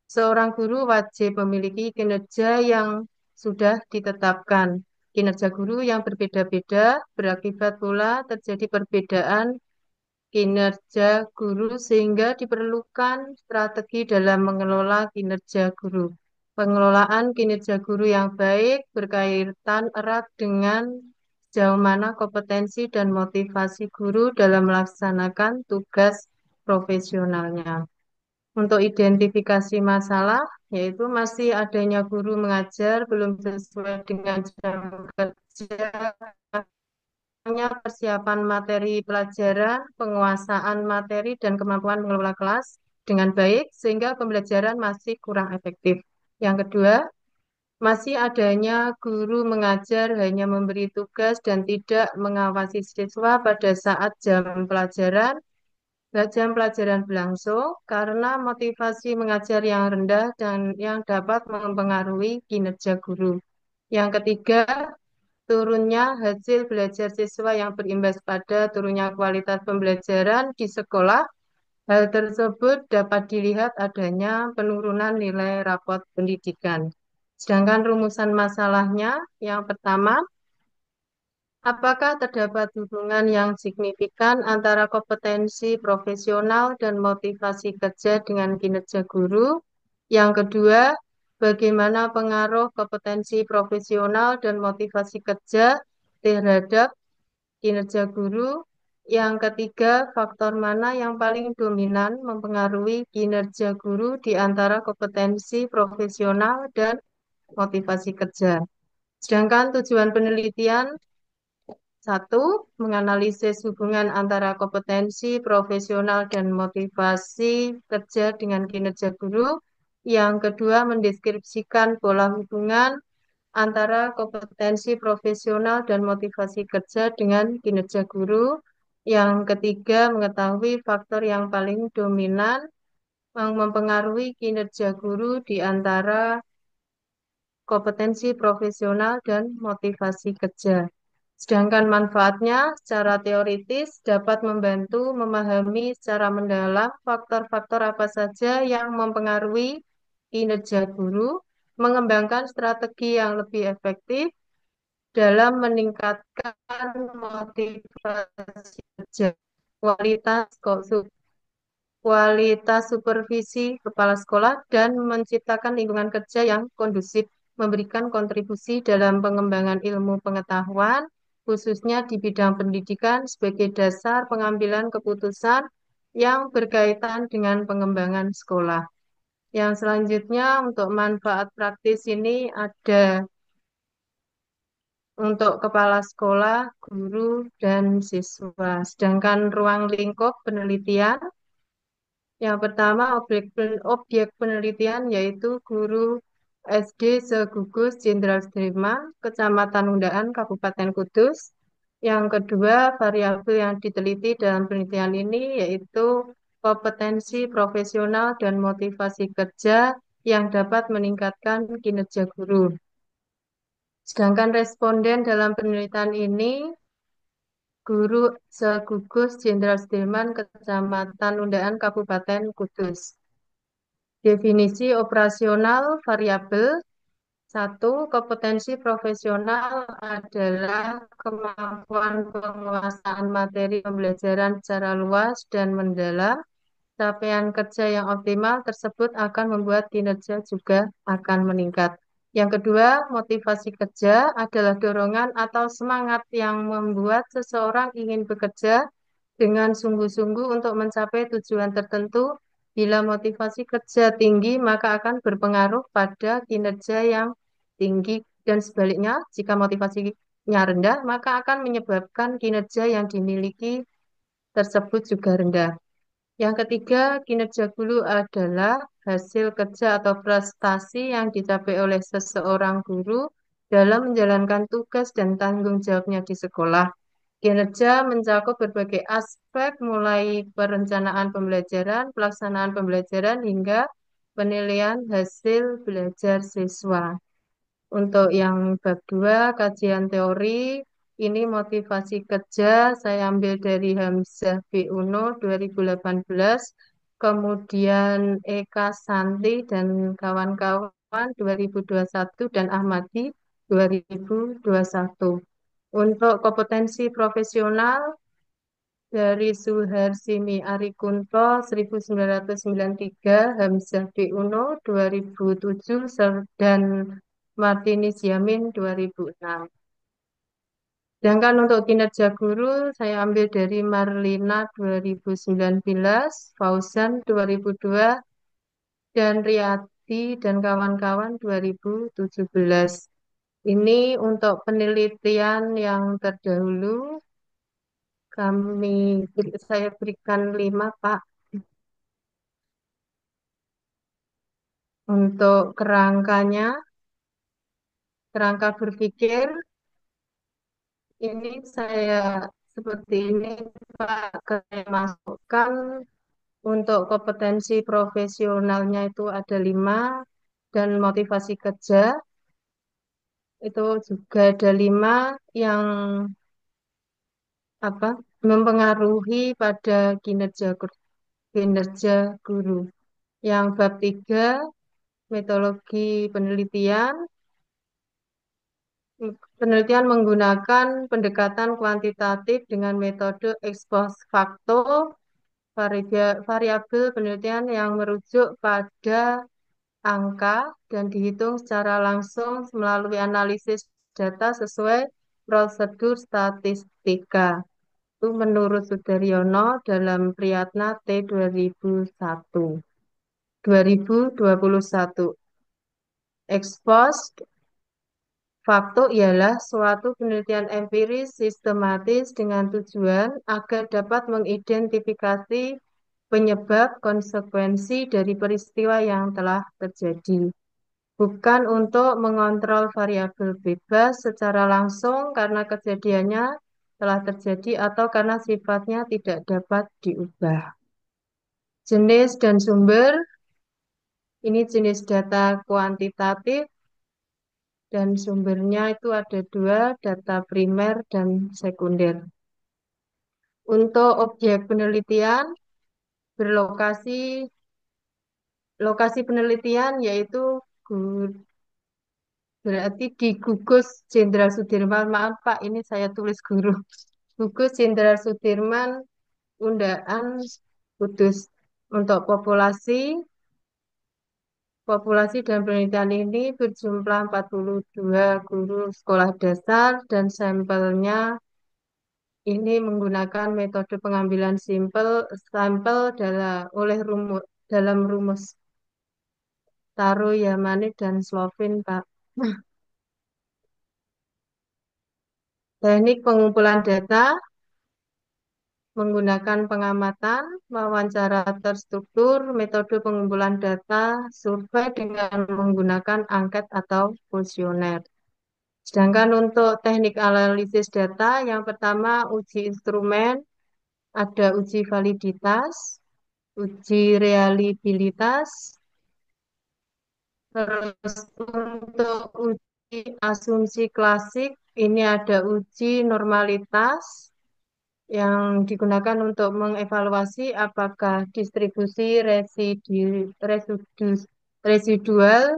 seorang guru wajib memiliki kinerja yang sudah ditetapkan. Kinerja guru yang berbeda-beda berakibat pula terjadi perbedaan kinerja guru sehingga diperlukan strategi dalam mengelola kinerja guru. Pengelolaan kinerja guru yang baik berkaitan erat dengan sejauh mana kompetensi dan motivasi guru dalam melaksanakan tugas profesionalnya. Untuk identifikasi masalah, yaitu masih adanya guru mengajar belum sesuai dengan jam kerja, persiapan materi pelajaran, penguasaan materi, dan kemampuan mengelola kelas dengan baik, sehingga pembelajaran masih kurang efektif. Yang kedua, masih adanya guru mengajar hanya memberi tugas dan tidak mengawasi siswa pada saat jam pelajaran berlangsung karena motivasi mengajar yang rendah dan yang dapat mempengaruhi kinerja guru. Yang ketiga, turunnya hasil belajar siswa yang berimbas pada turunnya kualitas pembelajaran di sekolah. Hal tersebut dapat dilihat adanya penurunan nilai rapot pendidikan. Sedangkan rumusan masalahnya, yang pertama, apakah terdapat hubungan yang signifikan antara kompetensi profesional dan motivasi kerja dengan kinerja guru? Yang kedua, bagaimana pengaruh kompetensi profesional dan motivasi kerja terhadap kinerja guru. Yang ketiga, faktor mana yang paling dominan mempengaruhi kinerja guru di antara kompetensi profesional dan motivasi kerja. Sedangkan tujuan penelitian satu, menganalisis hubungan antara kompetensi profesional dan motivasi kerja dengan kinerja guru. Yang kedua, mendeskripsikan pola hubungan antara kompetensi profesional dan motivasi kerja dengan kinerja guru. Yang ketiga, mengetahui faktor yang paling dominan yang mempengaruhi kinerja guru di antara kompetensi profesional dan motivasi kerja. Sedangkan manfaatnya secara teoritis dapat membantu memahami secara mendalam faktor-faktor apa saja yang mempengaruhi kinerja guru, mengembangkan strategi yang lebih efektif dalam meningkatkan motivasi kerja, kualitas kualitas supervisi kepala sekolah, dan menciptakan lingkungan kerja yang kondusif, memberikan kontribusi dalam pengembangan ilmu pengetahuan, khususnya di bidang pendidikan sebagai dasar pengambilan keputusan yang berkaitan dengan pengembangan sekolah. Yang selanjutnya untuk manfaat praktis ini ada untuk kepala sekolah, guru, dan siswa. Sedangkan ruang lingkup penelitian yang pertama, objek penelitian yaitu guru SD Segugus Jenderal Sudirman, Kecamatan Undaan, Kabupaten Kudus. Yang kedua, variabel yang diteliti dalam penelitian ini yaitu kompetensi profesional dan motivasi kerja yang dapat meningkatkan kinerja guru. Sedangkan responden dalam penelitian ini Guru Segugus Jenderal Sudirman, Kecamatan Undaan, Kabupaten Kudus. Definisi operasional variabel. Satu, kompetensi profesional adalah kemampuan penguasaan materi pembelajaran secara luas dan mendalam. Capaian kerja yang optimal tersebut akan membuat kinerja juga akan meningkat. Yang kedua, motivasi kerja adalah dorongan atau semangat yang membuat seseorang ingin bekerja dengan sungguh-sungguh untuk mencapai tujuan tertentu. Bila motivasi kerja tinggi, maka akan berpengaruh pada kinerja yang tinggi, dan sebaliknya, jika motivasinya rendah, maka akan menyebabkan kinerja yang dimiliki tersebut juga rendah. Yang ketiga, kinerja guru adalah hasil kerja atau prestasi yang dicapai oleh seseorang guru dalam menjalankan tugas dan tanggung jawabnya di sekolah. Kinerja mencakup berbagai aspek, mulai perencanaan pembelajaran, pelaksanaan pembelajaran, hingga penilaian hasil belajar siswa. Untuk yang bab 2, kajian teori, ini motivasi kerja, saya ambil dari Hamzah B. Uno 2018, kemudian Eka Santi dan kawan-kawan 2021, dan Ahmadi 2021. Untuk kompetensi profesional, dari Suharsini Arikunto 1993, Hamzah B. Uno 2007, dan Martinus Yamin 2006. Sedangkan untuk kinerja guru, saya ambil dari Marlina 2019, Fauzan 2002, dan Riyadi dan kawan-kawan 2017. Ini untuk penelitian yang terdahulu, saya berikan 5, Pak. Untuk kerangka berpikir, ini saya seperti ini, Pak. Saya masukkan untuk kompetensi profesionalnya itu ada 5, dan motivasi kerja itu juga ada 5 yang apa mempengaruhi pada kinerja guru. Yang bab 3, metodologi penelitian. Penelitian menggunakan pendekatan kuantitatif dengan metode ex post facto, variabel penelitian yang merujuk pada angka dan dihitung secara langsung melalui analisis data sesuai prosedur statistika. Itu menurut Sudaryono dalam Priyatna T 2001. 2021. Exposed fakta ialah suatu penelitian empiris sistematis dengan tujuan agar dapat mengidentifikasi penyebab konsekuensi dari peristiwa yang telah terjadi, bukan untuk mengontrol variabel bebas secara langsung karena kejadiannya telah terjadi atau karena sifatnya tidak dapat diubah. Jenis dan sumber, ini jenis data kuantitatif dan sumbernya itu ada dua, data primer dan sekunder. Untuk objek penelitian, berlokasi lokasi penelitian yaitu berarti di Gugus Jenderal Sudirman. Maaf Pak, ini saya tulis guru. Gugus Jenderal Sudirman, Undaan, Kudus. Untuk populasi dan penelitian ini berjumlah 42 guru sekolah dasar dan sampelnya ini menggunakan metode pengambilan sampel dalam rumus Taro, Yamane, dan Slovin, Pak. Teknik pengumpulan data menggunakan pengamatan, wawancara terstruktur, metode pengumpulan data, survei dengan menggunakan angket atau kuesioner. Sedangkan untuk teknik analisis data, yang pertama uji instrumen, ada uji validitas, uji reliabilitas, terus untuk uji asumsi klasik, ini ada uji normalitas yang digunakan untuk mengevaluasi apakah distribusi residual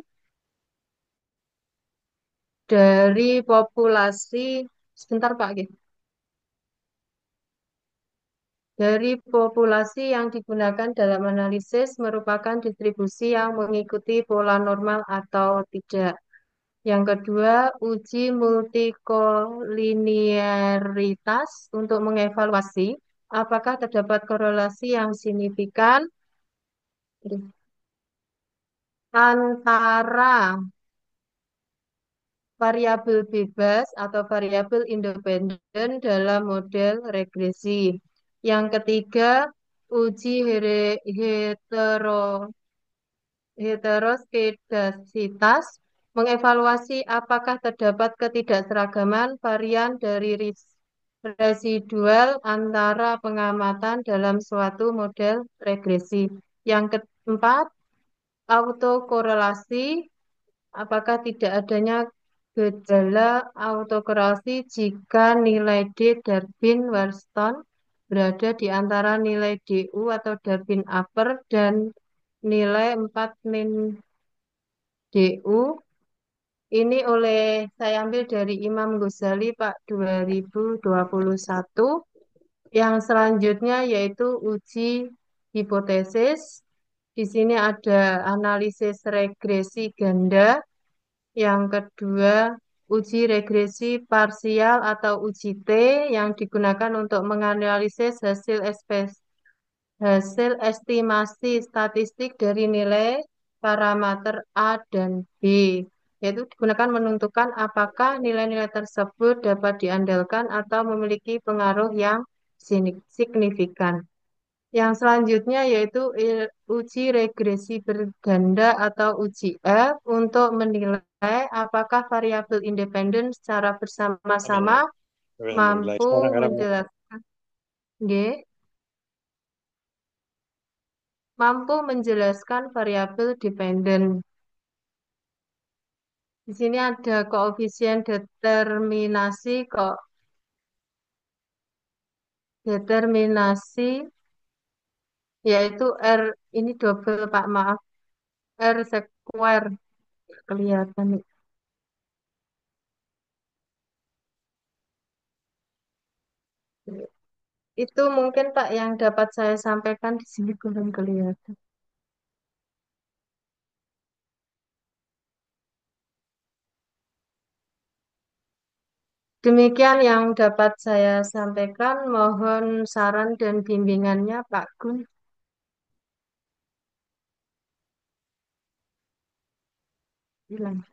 dari populasi, sebentar Pak, gitu. Dari populasi yang digunakan dalam analisis merupakan distribusi yang mengikuti pola normal atau tidak. Yang kedua, uji multikolinearitas untuk mengevaluasi apakah terdapat korelasi yang signifikan antara variabel bebas atau variabel independen dalam model regresi. Yang ketiga, uji heteroskedasitas mengevaluasi apakah terdapat ketidakseragaman varian dari residual antara pengamatan dalam suatu model regresi. Yang keempat, autokorelasi, apakah tidak adanya gejala autokorelasi jika nilai D Durbin-Warston berada di antara nilai DU atau Durbin upper dan nilai 4 min DU. Ini saya ambil dari Imam Ghazali Pak 2021. Yang selanjutnya yaitu uji hipotesis. Di sini ada analisis regresi ganda. Yang kedua, uji regresi parsial atau uji T yang digunakan untuk menganalisis hasil estimasi statistik dari nilai parameter A dan B, yaitu digunakan menentukan apakah nilai-nilai tersebut dapat diandalkan atau memiliki pengaruh yang signifikan. Yang selanjutnya yaitu uji regresi berganda atau uji F untuk menilai apakah variabel independen secara bersama-sama Mulai mampu sekarang karena menjelaskan mampu menjelaskan variabel dependen. Di sini ada koefisien determinasi yaitu R, ini double Pak, maaf, R square kelihatan. Itu mungkin Pak yang dapat saya sampaikan di sini kurang kelihatan. Demikian yang dapat saya sampaikan. Mohon saran dan bimbingannya, Pak Gun. Bilang.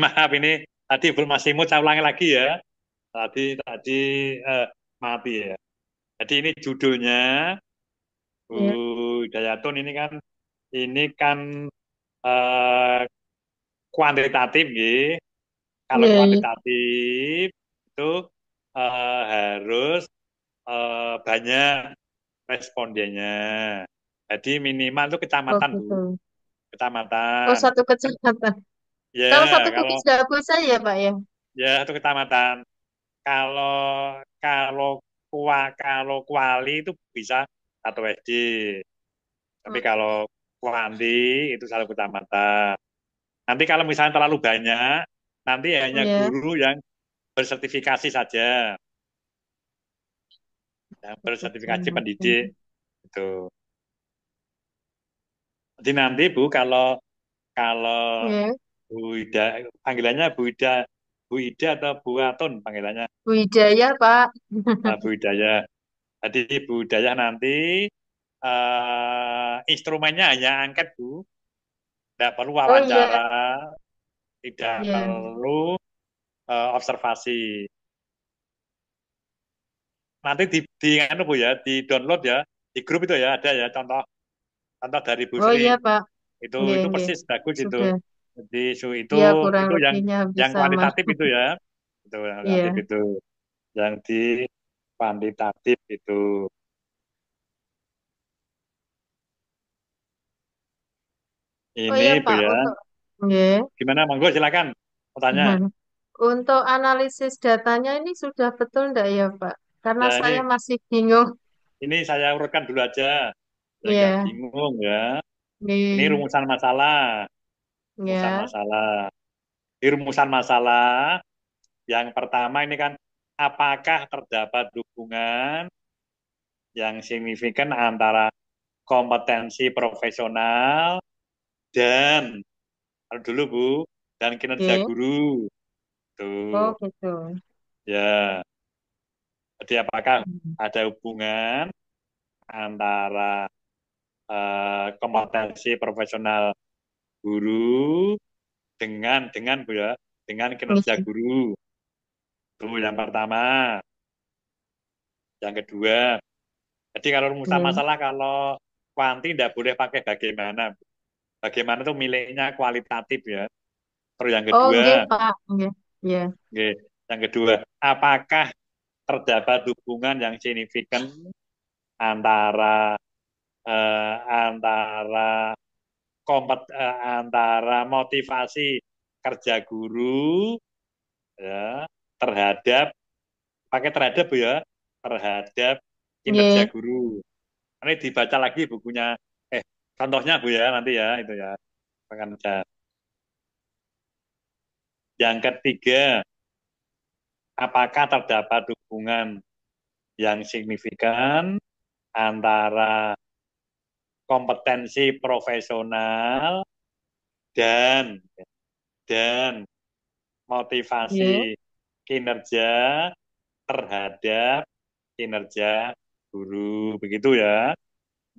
Maaf ini tadi belum masih mau saya ulangi lagi ya. Tadi tadi eh, mati ya. Jadi ini judulnya Bu Ya, Dayatun ini kan eh, kuantitatif gitu. Kalau ya, ya. kuantitatif itu harus banyak respondennya. Jadi minimal itu Oh kecamatan Bu, gitu. Oh kecamatan. satu kecamatan. Kalau satu Ya kalau gugus nggak bisa ya Pak ya? ya satu kecamatan. Kalau kalau kalau kuali itu bisa satu SD. Tapi Hmm. kalau kuanti itu satu kecamatan. Nanti kalau misalnya terlalu banyak, nanti hanya Ya, guru yang bersertifikasi saja, yang bersertifikasi pendidik kecamatan. itu. Jadi nanti Bu kalau kalau Ya, Bu Ida panggilannya Bu Ida atau Bu Atun panggilannya Wijaya Pak. Bu Hidayah. Jadi Bu Hidayah nanti instrumennya hanya angket Bu, tidak perlu Oh iya, wawancara, tidak ya. perlu observasi. Nanti anu Bu ya, di download ya, di grup itu ya ada ya contoh contoh dari Bu Oh Sri iya Pak. Nggih, itu nggih. persis bagus itu. Sudah. Jadi Ya kurang itu lebihnya yang bisa Mas. kuantitatif itu ya, itu yang kuantitatif Iya. itu, yang di kuantitatif itu. Oh Ini iya Bu Pak, ya, untuk nggih. gimana? Monggo silakan bertanya. Untuk analisis datanya ini sudah betul enggak ya Pak? Karena Ya saya masih bingung. ini saya urutkan dulu aja, biar nggak Iya, bingung ya. Ini nggih. rumusan Ya, masalah. Di rumusan masalah yang pertama ini kan apakah terdapat hubungan yang signifikan antara kompetensi profesional dan dulu Bu dan kinerja nggih. guru. Oh Tuh, gitu. ya. Jadi apakah Hmm. ada hubungan antara kompetensi profesional guru dengan Bu ya, dengan kinerja Nggih. guru. Itu yang pertama. Yang kedua, jadi kalau rumusan Nggih. masalah kalau kuanti tidak boleh pakai bagaimana. Bagaimana itu miliknya kualitatif ya. Terus yang Oh kedua, nggih Pak. Nggih. Iya. oke, yang kedua, apakah terdapat hubungan yang signifikan antara antara antara motivasi kerja guru ya terhadap pakai terhadap Bu ya terhadap kinerja Nggih. guru. Ini dibaca lagi bukunya Contohnya Bu ya nanti ya itu ya. Akan ada. Yang ketiga, apakah terdapat hubungan yang signifikan antara kompetensi profesional dan dan Iya, motivasi kinerja terhadap kinerja guru begitu ya.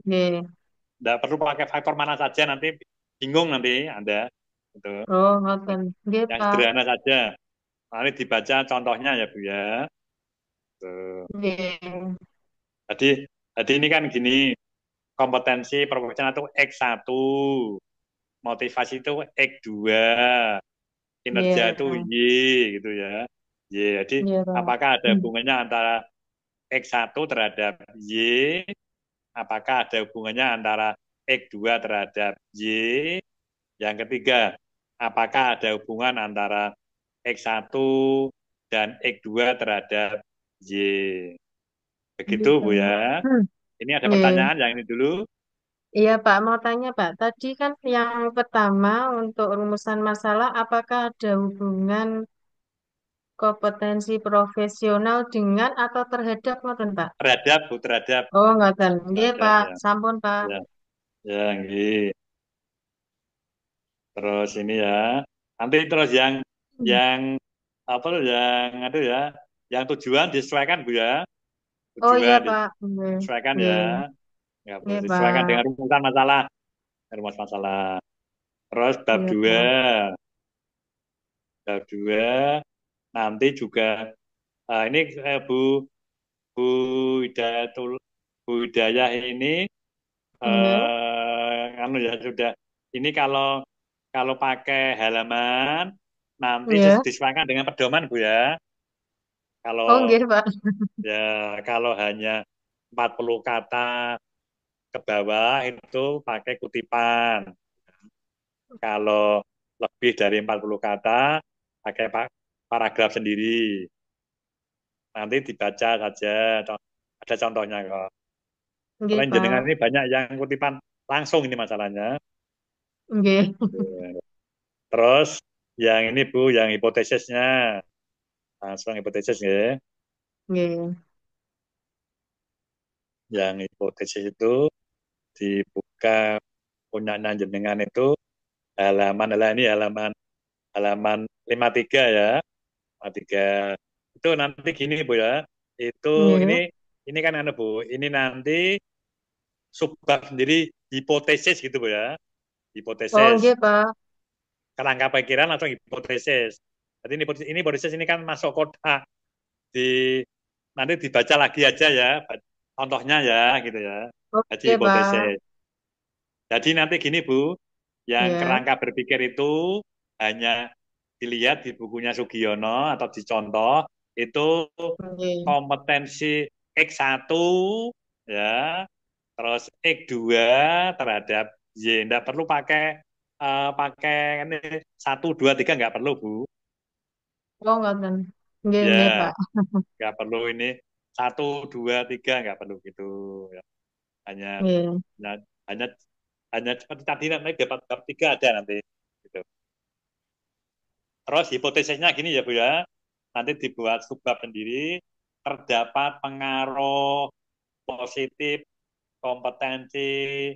iya. Nggak perlu pakai faktor mana saja nanti bingung nanti Anda. Gitu. Oh, ngoten. Nggih, Yang Pak. sederhana saja. Nanti dibaca contohnya ya Bu ya. Tuh. Nggih. Jadi, jadi ini kan gini, kompetensi profesional itu X1, motivasi itu X2, kinerja Iya. itu Y gitu ya. Y. Jadi Iya, Pak. apakah ada hubungannya antara X1 terhadap Y, apakah ada hubungannya antara X2 terhadap Y, yang ketiga, apakah ada hubungan antara X1 dan X2 terhadap Y. Begitu Nggih, Bu Pak. ya. Ini ada Nggih. pertanyaan yang ini dulu. Iya, Pak, mau tanya, Pak. Tadi kan yang pertama untuk rumusan masalah, apakah ada hubungan kompetensi profesional dengan atau terhadap, ngoten, Pak? Terhadap Bu, terhadap, Oh, ngoten. Nggih, terhadap Pak. ya. Sampun, Pak. Ya, ya, nggih. Terus ini ya. Nanti terus yang apa yang aduh ya, yang tujuan disesuaikan Bu ya. Oh, iya, Tujuan Pak. Nggih. disesuaikan ya. Nggih. Ya, perlu Nggih, disesuaikan Pak. dengan rumusan masalah, rumus masalah. Terus Iya, Pak. bab 2 nanti juga ini Bu Hidayatul Bu Hidayah ini Nggih. anu ya sudah ini kalau kalau pakai halaman nanti Iya. disesuaikan dengan pedoman Bu ya. Oh, Kalau nggih, Pak. ya kalau hanya 40 kata ke bawah itu pakai kutipan. Kalau lebih dari 40 kata pakai paragraf sendiri. Nanti dibaca saja. Ada contohnya kok. Nggih, Selain jenengan Pak. ini banyak yang kutipan langsung ini masalahnya. Nggih. Terus yang ini Bu, yang hipotesisnya. Langsung hipotesis ya. Nggih. Yang hipotesis itu dibuka punya jenengan itu ini halaman halaman 53 ya. 53. Itu nanti gini Bu ya. Itu Nggih. ini kan Bu, ini nanti subbab sendiri hipotesis gitu Bu ya. Oh, Hipotesis. nggih, Pak. Kerangka pikiran langsung hipotesis. Jadi ini hipotesis ini kan masuk kotak di nanti dibaca lagi aja ya contohnya ya gitu ya. Jadi Oke, Pak. hipotesis. Jadi nanti gini Bu, yang Ya. kerangka berpikir itu hanya dilihat di bukunya Sugiono atau dicontoh itu Nggih. kompetensi X1 ya, terus X2 terhadap Y. Nggak perlu pakai ini 1, 2, 3 nggak perlu Bu. Oh, ngoten. Nggih, nggih, Ya, Pak. nggak perlu ini 1, 2, 3 nggak perlu gitu. Ya. Hanya Nggih. hanya hanya hanya seperti tadi nanti dapat bab 3 ada nanti. Gitu. Terus hipotesisnya gini ya Bu ya, nanti dibuat subbab sendiri, terdapat pengaruh positif kompetensi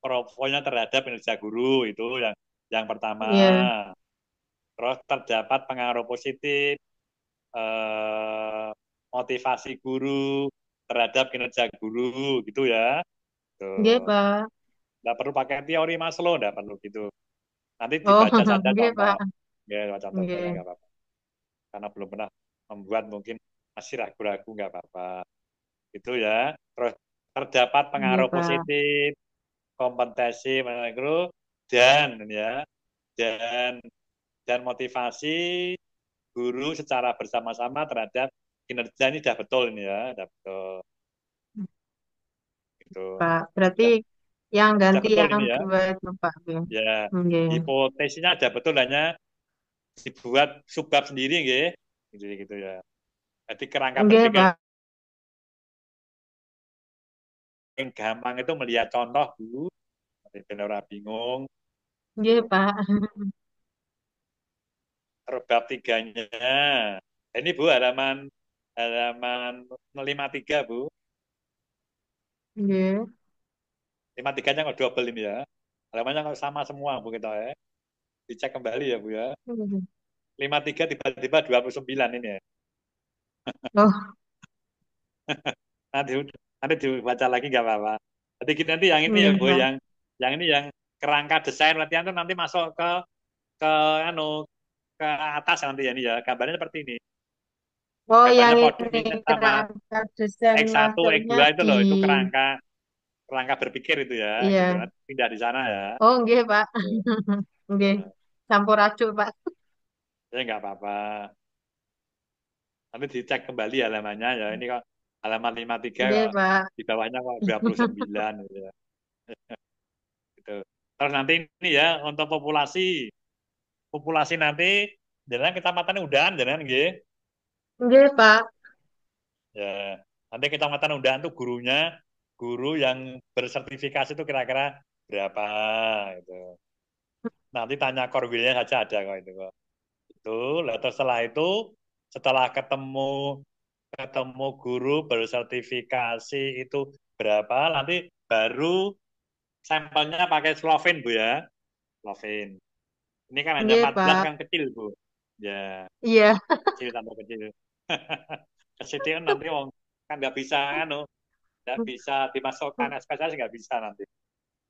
pokoknya terhadap kinerja guru itu yang pertama. Iya. Terus terdapat pengaruh positif eh, motivasi guru terhadap kinerja guru gitu ya. Nggih, Tuh. Pak. Nggak perlu pakai teori Maslow, nggak perlu gitu. Nanti Oh, dibaca saja nggih, contoh, Pak. ya contoh-contohnya Nggih. nggak apa-apa. Karena belum pernah membuat mungkin masih ragu-ragu nggak apa-apa. Itu ya. Terus terdapat Nggih, pengaruh Pak. positif kompetensi guru dan ya dan dan motivasi guru secara bersama-sama terhadap kinerja ini sudah betul ini ya, sudah betul itu Pak. Berarti sudah, yang sudah ganti betul yang ini ya. dua itu, Pak. Nggih. Ya, Nggih. hipotesisnya ada betul hanya dibuat subbab sendiri nggih. Gitu gitu ya. Jadi kerangka Nggih, berpikir Pak. yang gampang itu melihat contoh dulu ben ora bingung. Nggih, Pak. Terus bab tiganya. Ini Bu halaman halaman 53 Bu. Nggih. 53-nya kok double ini ya. Halamannya kok sama semua Bu kita ya. Dicek kembali ya Bu ya. Mhm. 53 tiba-tiba 29 ini ya. Oh, Nanti nanti dibaca lagi nggak apa-apa. Nanti yang ini ya nggih, Bu, Pak. yang ini yang kerangka desain latihan itu nanti masuk ke anu ke atas nanti ya ini ya. Gambarnya seperti ini. Oh, yang Gambarnya podium ini ini sama kerangka desain X1, masuknya X2 itu di loh, itu kerangka kerangka berpikir itu ya, gitu. iya. Nanti pindah di sana ya. Oh, nggih, Pak. Tuh. Nggih. Campur aduk, Pak. Ya nggak apa-apa. Nanti dicek kembali halamannya ya. Ini kok halaman 53 Nggih, kok Pak. di bawahnya kok 29 gitu ya. Gitu. Terus nanti ini ya untuk populasi. Populasi nanti jangan kita matanya udahan jangan nggih. Nggih, Pak. Ya. Nanti kita matanya udahan tuh guru yang bersertifikasi itu kira-kira berapa gitu. Nanti tanya korwilnya saja ada kok itu kok. Itu, lalu setelah ketemu ketemu guru bersertifikasi itu berapa, nanti baru sampelnya pakai Slovin Bu ya, Slovin. Ini kan hanya Nggih, 14 Pak. kan kecil Bu. Ya, Iya. kecil tambah kecil. Kecil kan nanti wong kan nggak bisa anu, nggak bisa dimasukkan spesialis nggak bisa nanti.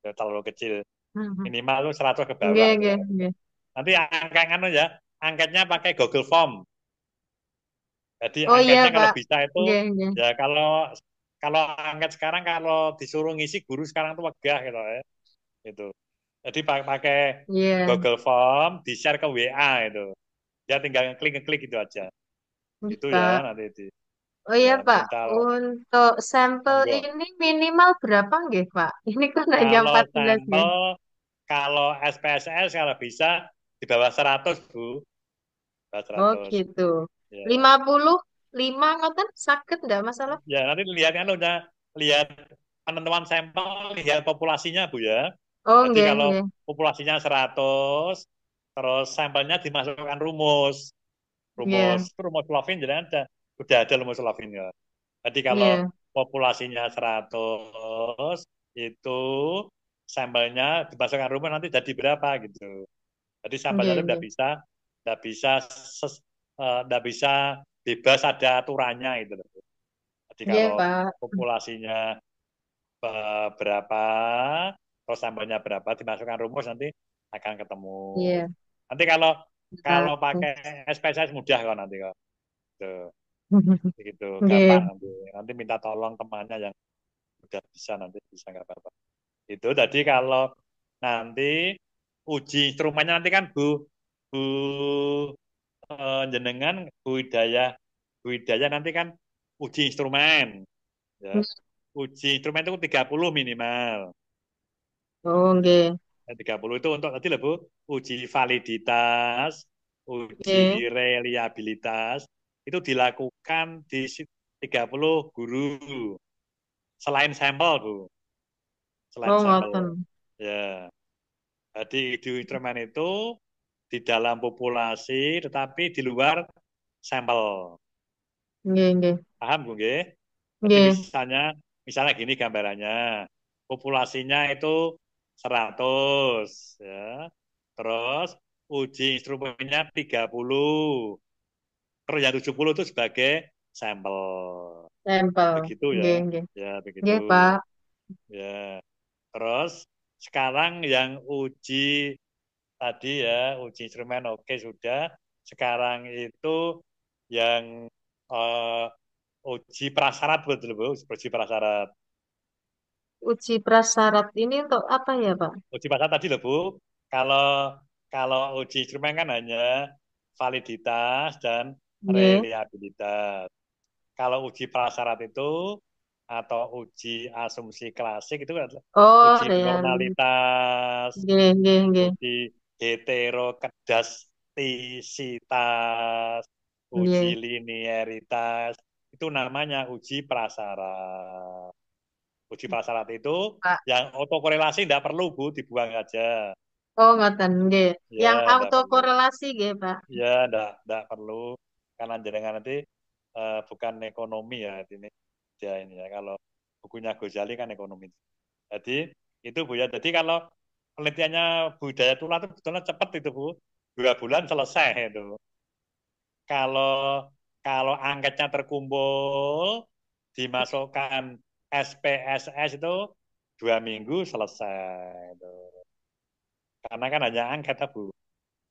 Ya, terlalu kecil. Minimal lu 100 ke bawah Nggih, itu. nggih, nggih. Nanti angka anu ya, angkatnya pakai Google Form. Jadi Oh iya, angkatnya kalau Pak. bisa itu Nggih, nggih. ya kalau kalau angkat sekarang kalau disuruh ngisi guru sekarang tuh wegah gitu ya. Itu. Jadi pakai Iya. Google Form, di-share ke WA itu. Ya tinggal ngeklik itu aja. Nggih, Itu ya Pak. nanti di Oh ya iya, Pak. minta Untuk sampel monggo. ini minimal berapa nggih, Pak? Ini kan hanya Kalau 14 ya. sampel kalau SPSS kalau bisa di bawah 100 Bu, di bawah Oh 100. gitu. Ya. 55 ngoten sakit enggak masalah? Ya nanti lihatnya udah lihat penentuan sampel, lihat populasinya Bu ya. Oh Jadi nggih, kalau nggih. populasinya 100, terus sampelnya dimasukkan rumus. Iya, Rumus, itu rumus Slovin jadi udah ada rumus Slovin ya. Jadi kalau iya, populasinya 100, itu sampelnya dimasukkan rumus nanti jadi berapa gitu. Jadi sampelnya nggih, itu nggih. nggak bisa nggak bisa bebas ada aturannya gitu loh. Jadi Nggih, kalau Pak. populasinya berapa, terus sampelnya berapa, dimasukkan rumus nanti akan ketemu. Iya, Nanti kalau Pak. kalau pakai SPSS mudah kok nanti kok. Tuh, gitu, gampang Nggih. nanti. Nanti minta tolong temannya yang udah bisa nanti bisa nggak apa-apa. Itu tadi kalau nanti uji instrumennya nanti kan Bu jenengan Bu Hidayah nanti kan uji instrumen ya. Uji instrumen itu 30 minimal. Oh nggih. 30 itu untuk tadi lah Bu, uji validitas, uji Nggih. reliabilitas itu dilakukan di 30 guru selain sampel Bu, selain Oh sampel. ngoten. Ya. Jadi di instrumen itu di dalam populasi tetapi di luar sampel. Nggih, nggih. Paham Bu nggih? Jadi Nggih. misalnya gini gambarannya. Populasinya itu 100 ya. Terus uji instrumennya 30. Terus yang 70 itu sebagai sampel. Sampel. Begitu ya. Nggih, nggih. Ya, begitu. Nggih, Pak. Ya. Terus sekarang yang uji tadi ya, uji instrumen oke sudah. Sekarang itu yang uji prasyarat betul Bu, uji prasyarat. Uji prasyarat ini untuk apa ya, Pak? Uji prasyarat tadi loh Bu, kalau kalau uji instrumen kan hanya validitas dan Nggih. reliabilitas. Kalau uji prasyarat itu atau uji asumsi klasik itu adalah Oh, uji realis. normalitas, Nggih, nggih, nggih. uji heterokedastisitas, uji Nggih. linearitas, itu namanya uji prasyarat. Uji prasyarat itu Pak. yang autokorelasi tidak perlu Bu, dibuang aja. Oh, ngoten nggih. Yang Ya, tidak perlu. autokorelasi nggih, Pak. Ya, tidak perlu. Karena jenengan nanti bukan ekonomi ya ini. Ya ini ya kalau bukunya Ghazali kan ekonomi. Jadi itu Bu ya. Jadi kalau penelitiannya Bu Hidayatullah itu betulnya cepat itu Bu. 2 bulan selesai itu. Kalau kalau angketnya terkumpul, dimasukkan SPSS itu 2 minggu selesai. Itu. Karena kan hanya angket Bu.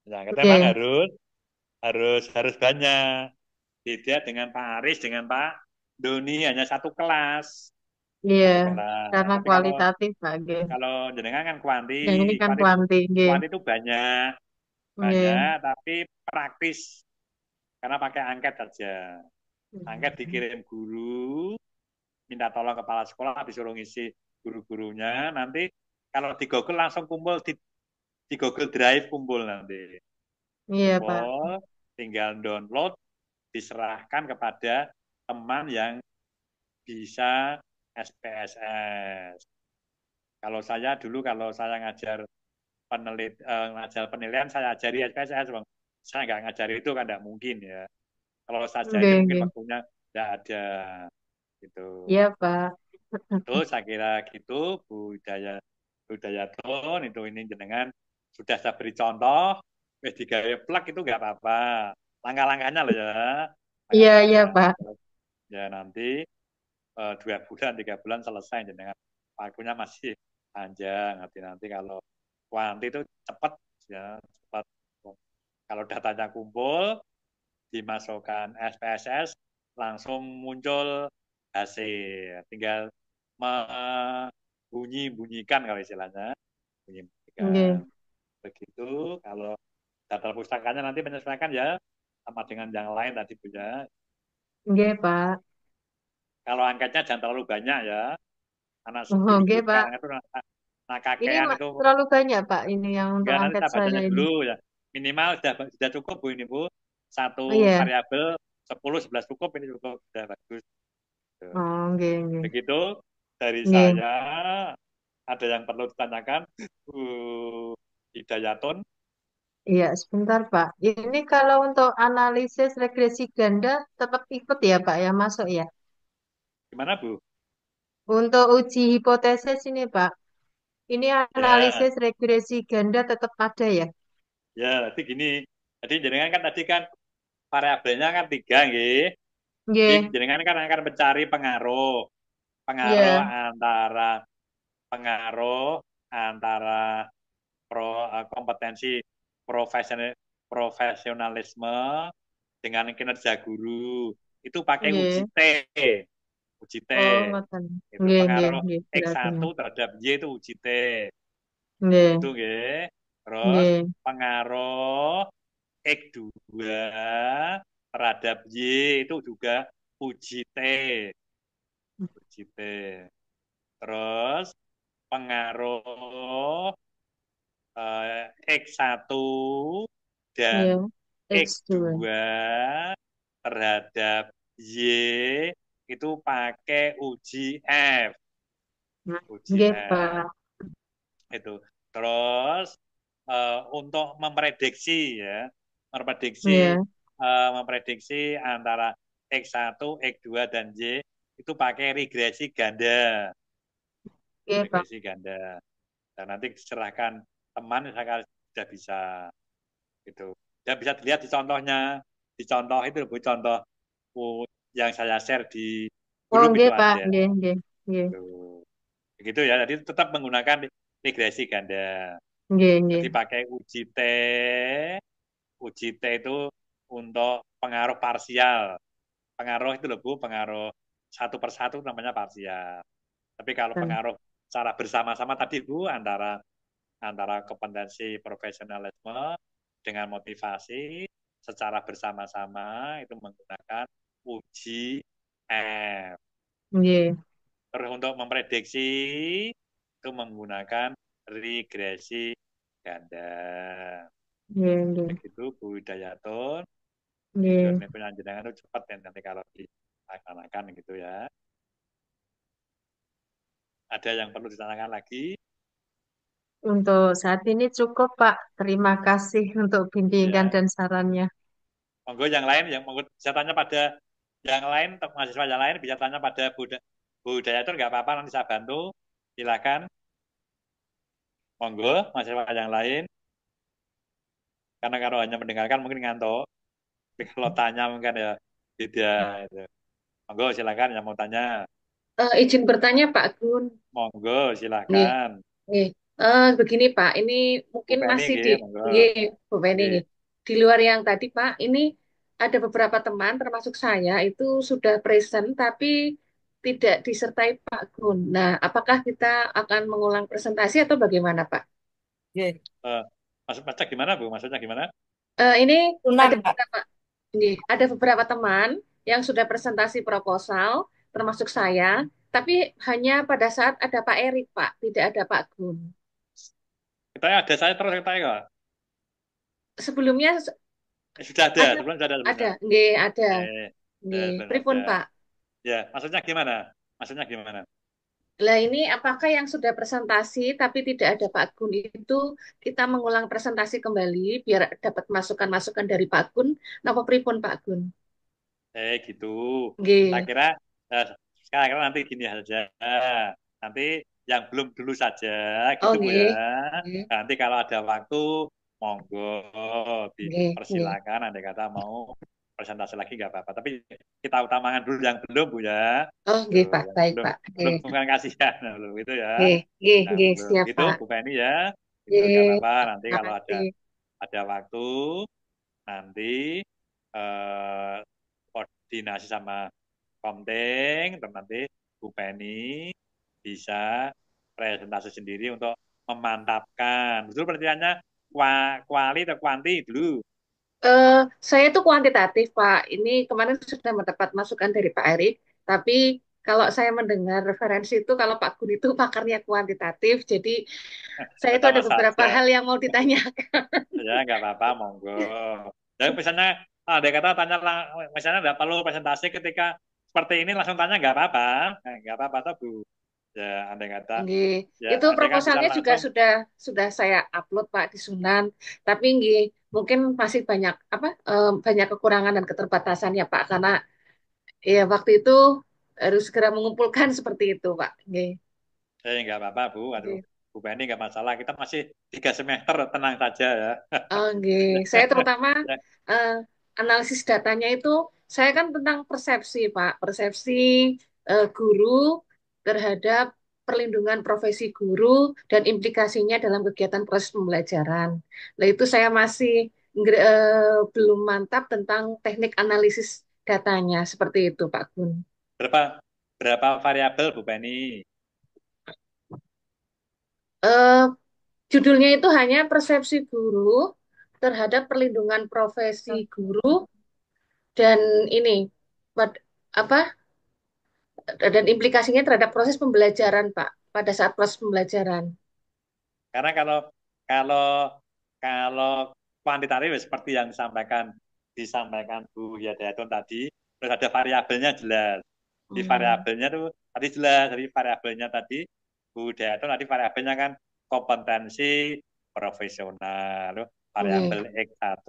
Ya, angket memang Nggih. harus banyak. Beda dengan Pak Aris dengan Pak Doni hanya satu kelas. Iya, Satu kelas. karena Tapi kalau kualitatif, Pak nggih. kalau jenengan kan kuanti, Yang ini kan kuanti itu kuanti nggih. kuanti itu banyak, Nggih. tapi praktis karena pakai angket saja. Angket dikirim guru, minta tolong kepala sekolah, disuruh ngisi guru-gurunya. Nanti kalau di Google langsung kumpul di Google Drive kumpul nanti. Iya, Pak. Kumpul, tinggal download, diserahkan kepada teman yang bisa SPSS. Kalau saya dulu kalau saya ngajar penilaian saya ajari SPSS, Bang. Saya nggak ngajari itu kan nggak mungkin ya. Kalau saya ajari Nggih, mungkin nggih. waktunya nggak ada gitu. Iya, Pak. Terus saya kira gitu Bu Hidayatun itu ini jenengan sudah saya beri contoh, digawe plak itu nggak apa-apa. Langkah-langkahnya loh ya, Iya, iya, langkah-langkahnya. Pak. Ya nanti 2 bulan 3 bulan selesai jenengan. Waktunya masih panjang. Nanti kalau kuanti itu cepat ya cepat. Kalau datanya kumpul dimasukkan SPSS langsung muncul hasil. Tinggal bunyikan kalau istilahnya Nggih. bunyikan. Begitu kalau data pustakanya nanti menyesuaikan ya sama dengan yang lain tadi punya. Nggih, Pak. Kalau angkatnya jangan terlalu banyak ya. Karena Oh, guru-guru nggih, Pak. sekarang itu nah Ini kakean itu terlalu banyak, Pak, ini yang untuk enggak nanti angket tak saya bacanya ini. dulu ya. Minimal sudah cukup Bu ini Bu. Oh, Satu iya. variabel 10 11 cukup ini cukup sudah bagus. Oh, nggih, nggih. Begitu dari Nggih. saya ada yang perlu ditanyakan Bu Hidayatun Iya, sebentar, Pak. Ini kalau untuk analisis regresi ganda tetap ikut ya, Pak, ya, masuk ya. gimana Bu? Untuk uji hipotesis ini, Pak. Ini Ya, analisis regresi ganda tetap ada ya? ya jadi gini. Jadi jenengan kan tadi kan variabelnya kan 3 nggih. Jadi Nggih. jenengan kan akan mencari pengaruh. Pengaruh Iya. antara pengaruh antara kompetensi profesionalisme dengan kinerja guru itu pakai uji Nggih. T, uji T Oh, ngoten. itu Nggih, nggih, pengaruh nggih. Berarti. X1 terhadap Y itu uji T itu Nggih. nggih. Terus Nggih. pengaruh X2 terhadap Y itu juga uji T, uji T. Terus pengaruh X1 dan Iya. X2. X2 terhadap Y itu pakai uji F, uji Nggih, F Pak. itu. Terus untuk memprediksi ya, Iya. memprediksi antara X1, X2 dan Y itu pakai regresi ganda, Nggih, Pak. regresi ganda. Dan nanti serahkan teman saya sudah bisa gitu. Dan bisa dilihat di contohnya, di contoh itu Bu, contoh yang saya share di Oh, grup nggih, itu Pak. ada. Nggih, nggih. Nggih. Gitu. Begitu ya, jadi tetap menggunakan regresi ganda. Nggih, nggih. Jadi pakai uji T itu untuk pengaruh parsial. Pengaruh itu loh Bu, pengaruh satu persatu namanya parsial. Tapi kalau Ngoten. pengaruh secara bersama-sama tadi Bu, antara kompetensi profesionalisme dengan motivasi secara bersama-sama itu menggunakan uji F. Nggih. Terus untuk memprediksi itu menggunakan regresi ganda. Nggih, nggih. Begitu Bu Hidayatun, video Nggih. penjenengan itu cepat ya nanti kalau dilaksanakan gitu ya. Ada yang perlu ditanyakan lagi? Untuk saat ini cukup, Pak. Terima kasih untuk bimbingan Ya, dan sarannya. monggo yang lain yang monggo bisa tanya pada yang lain, untuk mahasiswa yang lain bisa tanya pada Bu Dayatur, nggak apa-apa, nanti saya bantu. Silakan, monggo mahasiswa yang lain. Karena kalau hanya mendengarkan mungkin ngantuk. Tapi kalau tanya mungkin ya beda. Itu. Monggo silakan yang mau tanya. Izin bertanya Pak Gun. Monggo Nih, silakan. nih. Begini Pak, ini Bu mungkin Penny, masih di, nggih, monggo. nggih, Bu Penny Nggih. nih. Di luar yang tadi Pak, ini ada beberapa teman termasuk saya itu sudah present tapi tidak disertai Pak Gun. Nah, apakah kita akan mengulang presentasi atau bagaimana Pak? Oke, Eh, maksudnya gimana, Bu? Maksudnya gimana? Ini tunang, ada Pak. beberapa, nih, ada beberapa teman yang sudah presentasi proposal, termasuk saya, tapi hanya pada saat ada Pak Erik Pak, tidak ada Pak Gun. Kita ada saya terus kita kok. Sebelumnya Sudah ada, ada, sebelum sudah ada sebelumnya. nggih, ada, Eh, nggih. sebelum Pripun ada. Pak? Ya, maksudnya gimana? Maksudnya gimana? Lah ini apakah yang sudah presentasi tapi tidak ada Pak Gun itu kita mengulang presentasi kembali biar dapat masukan-masukan dari Pak Gun, napa pripun Pak Gun? Gitu. Saya Nggih. kira eh, sekarang nanti gini saja. Nanti yang belum dulu saja, Oh gitu Bu ya. nggih. Nggih, Nanti kalau ada waktu, monggo nggih, nggih. dipersilakan. Andai kata mau presentasi lagi nggak apa-apa. Tapi kita utamakan dulu yang belum Bu ya. Oh nggih Tuh, Pak, yang baik belum Pak. belum Nggih, bukan kasihan loh, itu ya. nggih, nggih, Yang nggih, belum siap gitu Pak. Bu Feni ya. Itu nggak Nggih, apa-apa. Nanti terima kalau kasih. ada waktu, nanti eh, koordinasi sama Komting, terus nanti Bu Penny bisa presentasi sendiri untuk memantapkan. Betul pertanyaannya kuali atau kuanti dulu. Eh, saya itu kuantitatif, Pak. Ini kemarin sudah mendapat masukan dari Pak Erik, tapi kalau saya mendengar referensi itu, kalau Pak Gun itu pakarnya kuantitatif, jadi saya itu Sama ada beberapa saja. hal yang mau ditanyakan. Ya, nggak apa-apa, monggo. Jadi misalnya, ada kata tanya, misalnya nggak perlu presentasi ketika seperti ini langsung tanya nggak apa-apa. Nggak apa-apa tuh Bu. Ya, andai kata, Nggih. ya Itu andai kan bisa proposalnya juga langsung. sudah saya upload Pak di Sunan, tapi nggih, mungkin masih banyak banyak kekurangan dan keterbatasan ya Pak, karena ya waktu itu harus segera mengumpulkan seperti itu Pak. Nggih. Nggak apa-apa Bu. Aduh, Nggih. Bu Penny nggak masalah. Kita masih 3 semester, tenang saja ya. Oke, saya terutama Ya, eh, analisis datanya itu saya kan tentang persepsi, Pak. Persepsi guru terhadap perlindungan profesi guru dan implikasinya dalam kegiatan proses pembelajaran. Nah, itu saya masih belum mantap tentang teknik analisis datanya seperti itu, Pak Gun. berapa berapa variabel Bu Penny? Eh, Judulnya itu hanya persepsi guru terhadap perlindungan profesi guru dan ini pad- apa dan implikasinya terhadap proses pembelajaran Pak pada saat proses pembelajaran. Karena kalau kalau kuantitatif ya seperti yang disampaikan Bu Hidayatun tadi, terus ada variabelnya jelas. Di Hmm. variabelnya tuh tadi jelas, dari variabelnya tadi Bu Hidayatun tadi variabelnya kan kompetensi profesional, terus variabel Oke. X1,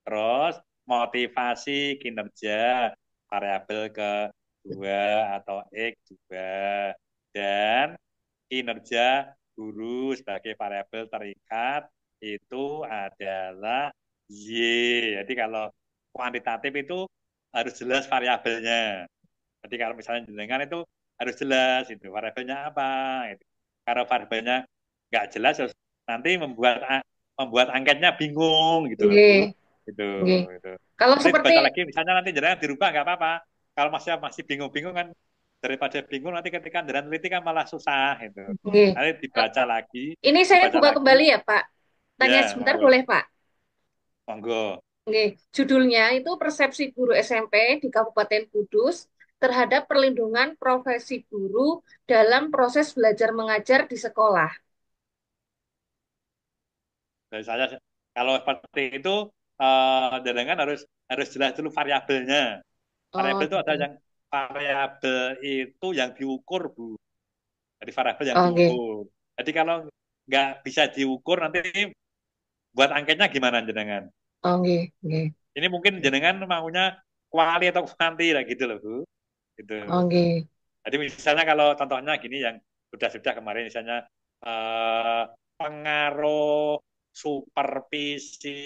terus motivasi kinerja variabel kedua atau X2, dan kinerja guru sebagai variabel terikat itu adalah Y. Jadi kalau kuantitatif itu harus jelas variabelnya. Jadi kalau misalnya jenengan itu harus jelas itu variabelnya apa. Gitu. Kalau variabelnya nggak jelas, terus nanti membuat angketnya bingung gitu loh Oke. Bu. Gitu, Oke. gitu. Kalau Nanti seperti dibaca lagi, misalnya nanti jenengan dirubah nggak apa-apa. Kalau masih bingung-bingung kan, daripada bingung nanti ketika jenengan teliti kan malah susah gitu. oke. Nanti Ini saya dibaca buka lagi, kembali ya Pak. Tanya ya sebentar monggo, boleh Pak? monggo. Oke. Judulnya itu persepsi guru SMP di Kabupaten Kudus terhadap perlindungan profesi guru dalam proses belajar mengajar di sekolah. Dari saya kalau seperti itu jenengan harus harus jelas dulu variabelnya. Oh Variabel itu ada gitu. yang variabel itu yang diukur Bu. Jadi variabel yang Oke, diukur. Jadi kalau nggak bisa diukur nanti buat angketnya gimana jenengan? oke, oke, Ini mungkin jenengan maunya kuali atau kuanti lah gitu loh Bu. Gitu. oke. Jadi misalnya kalau contohnya gini yang sudah kemarin misalnya pengaruh supervisi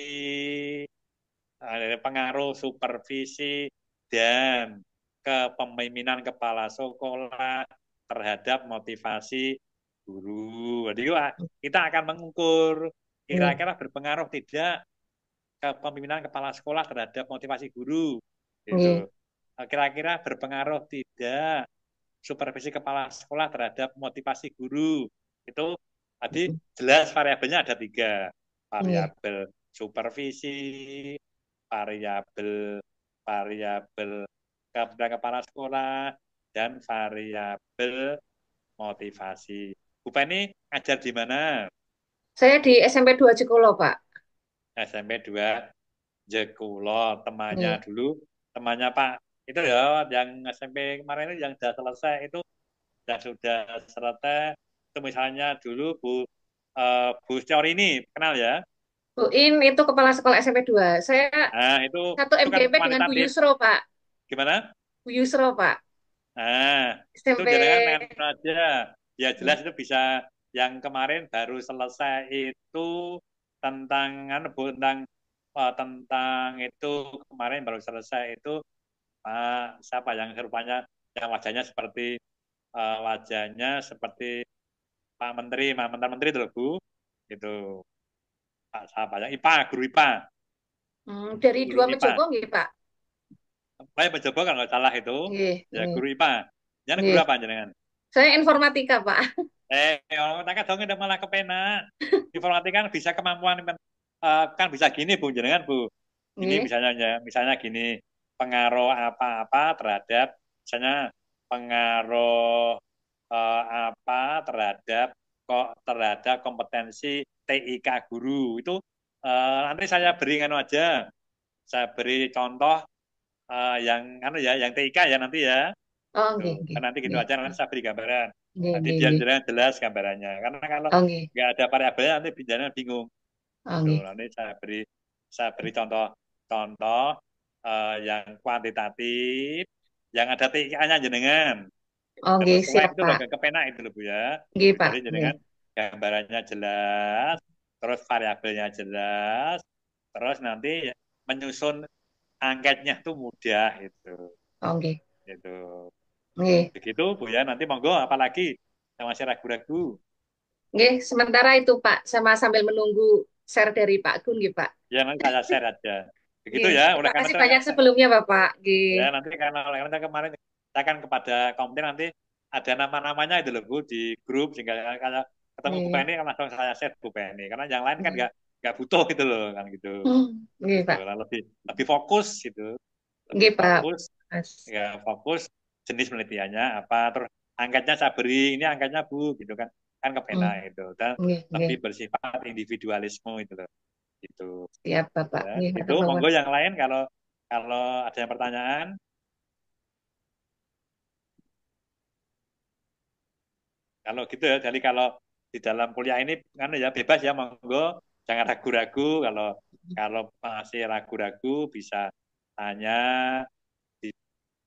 pengaruh supervisi dan kepemimpinan kepala sekolah terhadap motivasi guru. Jadi kita akan mengukur Oke, kira-kira berpengaruh tidak kepemimpinan kepala sekolah terhadap motivasi guru. oke, Gitu. Kira-kira berpengaruh tidak supervisi kepala sekolah terhadap motivasi guru. Itu tadi jelas variabelnya ada tiga. oke, Variabel supervisi, variabel variabel kepala sekolah, dan variabel motivasi. Bu Penny ngajar di mana? Saya di SMP 2 Cikolo, Pak. SMP 2 Jekulo, temannya Oke. dulu, temannya Pak. Itu ya, yang SMP kemarin itu yang sudah selesai itu yang sudah selesai itu misalnya dulu Bu Stiori ini kenal ya. Bu In itu kepala sekolah SMP 2. Saya Nah satu itu kan MGP dengan Bu kuantitatif Yusro, Pak. gimana. Bu Yusro, Pak. Nah itu jangan SMP. aja ya jelas itu bisa yang kemarin baru selesai itu tentang Bu, tentang itu kemarin baru selesai itu siapa yang rupanya yang wajahnya seperti Pak Menteri, mantan Menteri itu loh, Bu. Itu Pak siapa yang IPA, guru IPA, Dari guru dua IPA. Mejobo, nggih, Pak. Saya mencoba kalau nggak salah itu, Nggih, ya nggih, guru IPA. Jangan guru nggih. apa jenengan? Saya informatika, Pak. Orang tak dong udah malah kepenak. Informatika kan bisa kemampuan kan bisa gini Bu jenengan Bu. Ini Nggih. misalnya gini pengaruh apa-apa terhadap misalnya pengaruh apa terhadap kompetensi TIK guru itu nanti saya beri aja saya beri contoh yang yang TIK ya nanti ya. Oh, Tuh. nggih, nggih, Kan nanti gitu nggih. aja nanti saya beri gambaran. Nggih, Nanti nggih, biar nggih. jelas jelas gambarannya. Karena kalau Oh, nggih. nggak ada variabelnya nanti bicaranya bingung. Oh, Tuh, nggih. nanti saya beri contoh yang kuantitatif, yang ada TIK-nya jenengan. Oh, Dan nggih, sesuai siap, itu loh Pak. kepenak itu loh Bu ya. Nggih, Pak. Jadi Nggih. jenengan gambarannya jelas, terus variabelnya jelas, terus nanti menyusun angketnya tuh mudah itu. Oh, nggih. Itu. Nggih. Begitu Bu ya. Nanti monggo apalagi yang masih ragu-ragu. Nggih, sementara itu, Pak. Sama sambil menunggu share dari Pak Gun, nggih, Pak. Ya nanti saya share aja. Begitu Nggih. ya. Oleh Terima karena kasih itu banyak sebelumnya, Bapak. Nggih. ya nanti karena oleh karena kemarin saya kan kepada komplain nanti ada nama-namanya itu loh Bu di grup sehingga kalau ketemu Bu Nggih. Penny kan langsung saya share Bu Penny karena yang lain kan Nggih. nggak butuh gitu loh kan gitu. Nggih, Gitu. Pak. Lah, lebih lebih fokus gitu. Lebih Nggih, Pak. fokus Mas. ya fokus jenis penelitiannya apa terus angkatnya saya beri ini angkatnya Bu gitu kan kan kepenak Hmm. itu dan Nggih, nggih. lebih bersifat individualisme itu loh gitu Siap, Bapak. ya Nggih, itu matur nuwun. monggo yang lain kalau kalau ada yang pertanyaan kalau gitu ya jadi kalau di dalam kuliah ini kan ya bebas ya monggo jangan ragu-ragu kalau kalau masih ragu-ragu bisa tanya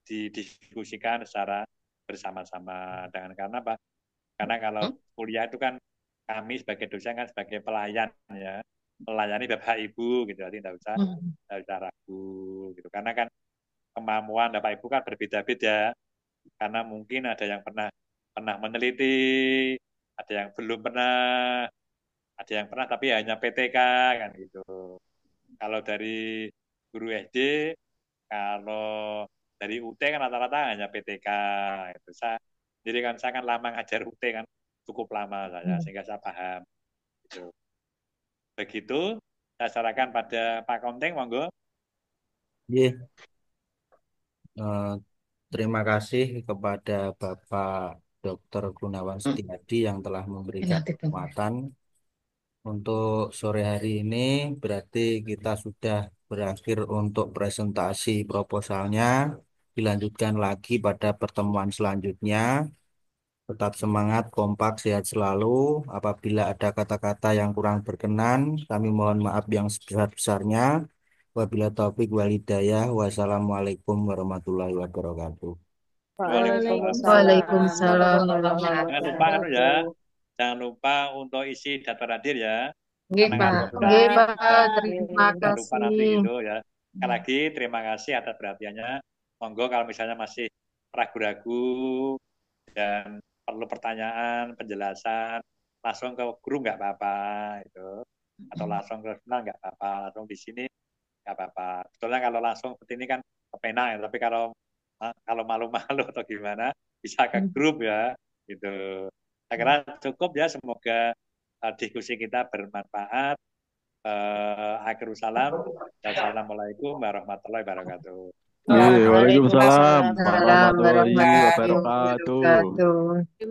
didiskusikan secara bersama-sama dengan karena apa karena kalau Hmm? kuliah itu kan kami sebagai dosen kan sebagai pelayan ya melayani bapak ibu gitu jadi Hmm. tidak usah ragu gitu karena kan kemampuan bapak ibu kan berbeda-beda karena mungkin ada yang pernah pernah meneliti ada yang belum pernah ada yang pernah tapi hanya PTK kan gitu kalau dari guru SD kalau dari UT kan rata-rata hanya PTK itu jadi kan saya kan lama ngajar UT kan cukup lama saya Hmm. sehingga saya paham gitu. Begitu saya sarankan pada Pak Konteng monggo. Iya. Eh, terima kasih kepada Bapak Dr. Gunawan Hmm. Setiadi yang telah memberikan Relatif, Bang. penguatan untuk sore hari ini. Berarti kita sudah berakhir untuk presentasi proposalnya. Dilanjutkan lagi pada pertemuan selanjutnya. Tetap semangat, kompak, sehat selalu. Apabila ada kata-kata yang kurang berkenan, kami mohon maaf yang sebesar-besarnya. Wabillahi taufik wal hidayah. Wassalamualaikum warahmatullahi wabarakatuh. Waalaikumsalam. Waalaikumsalam Waalaikumsalam Jangan lupa warahmatullahi kan ya, wabarakatuh. jangan lupa untuk isi daftar hadir ya, Nggih, karena Pak. nggak Oke, mudah Pak. dan Terima jangan lupa nanti kasih. gitu ya. Sekali lagi terima kasih atas perhatiannya. Monggo kalau misalnya masih ragu-ragu dan perlu pertanyaan, penjelasan, langsung ke guru nggak apa-apa itu, atau langsung ke jurnal nggak apa-apa, langsung di sini nggak apa-apa. Sebetulnya kalau langsung seperti ini kan kepenak ya, tapi kalau malu-malu atau gimana bisa ke grup ya, gitu. Saya kira cukup ya. Semoga diskusi kita bermanfaat. Akhirul salam. Assalamualaikum warahmatullahi wabarakatuh. Waalaikumsalam Waalaikumsalam Salam warahmatullahi warahmatullahi warahmatullahi wabarakatuh. wabarakatuh. wabarakatuh.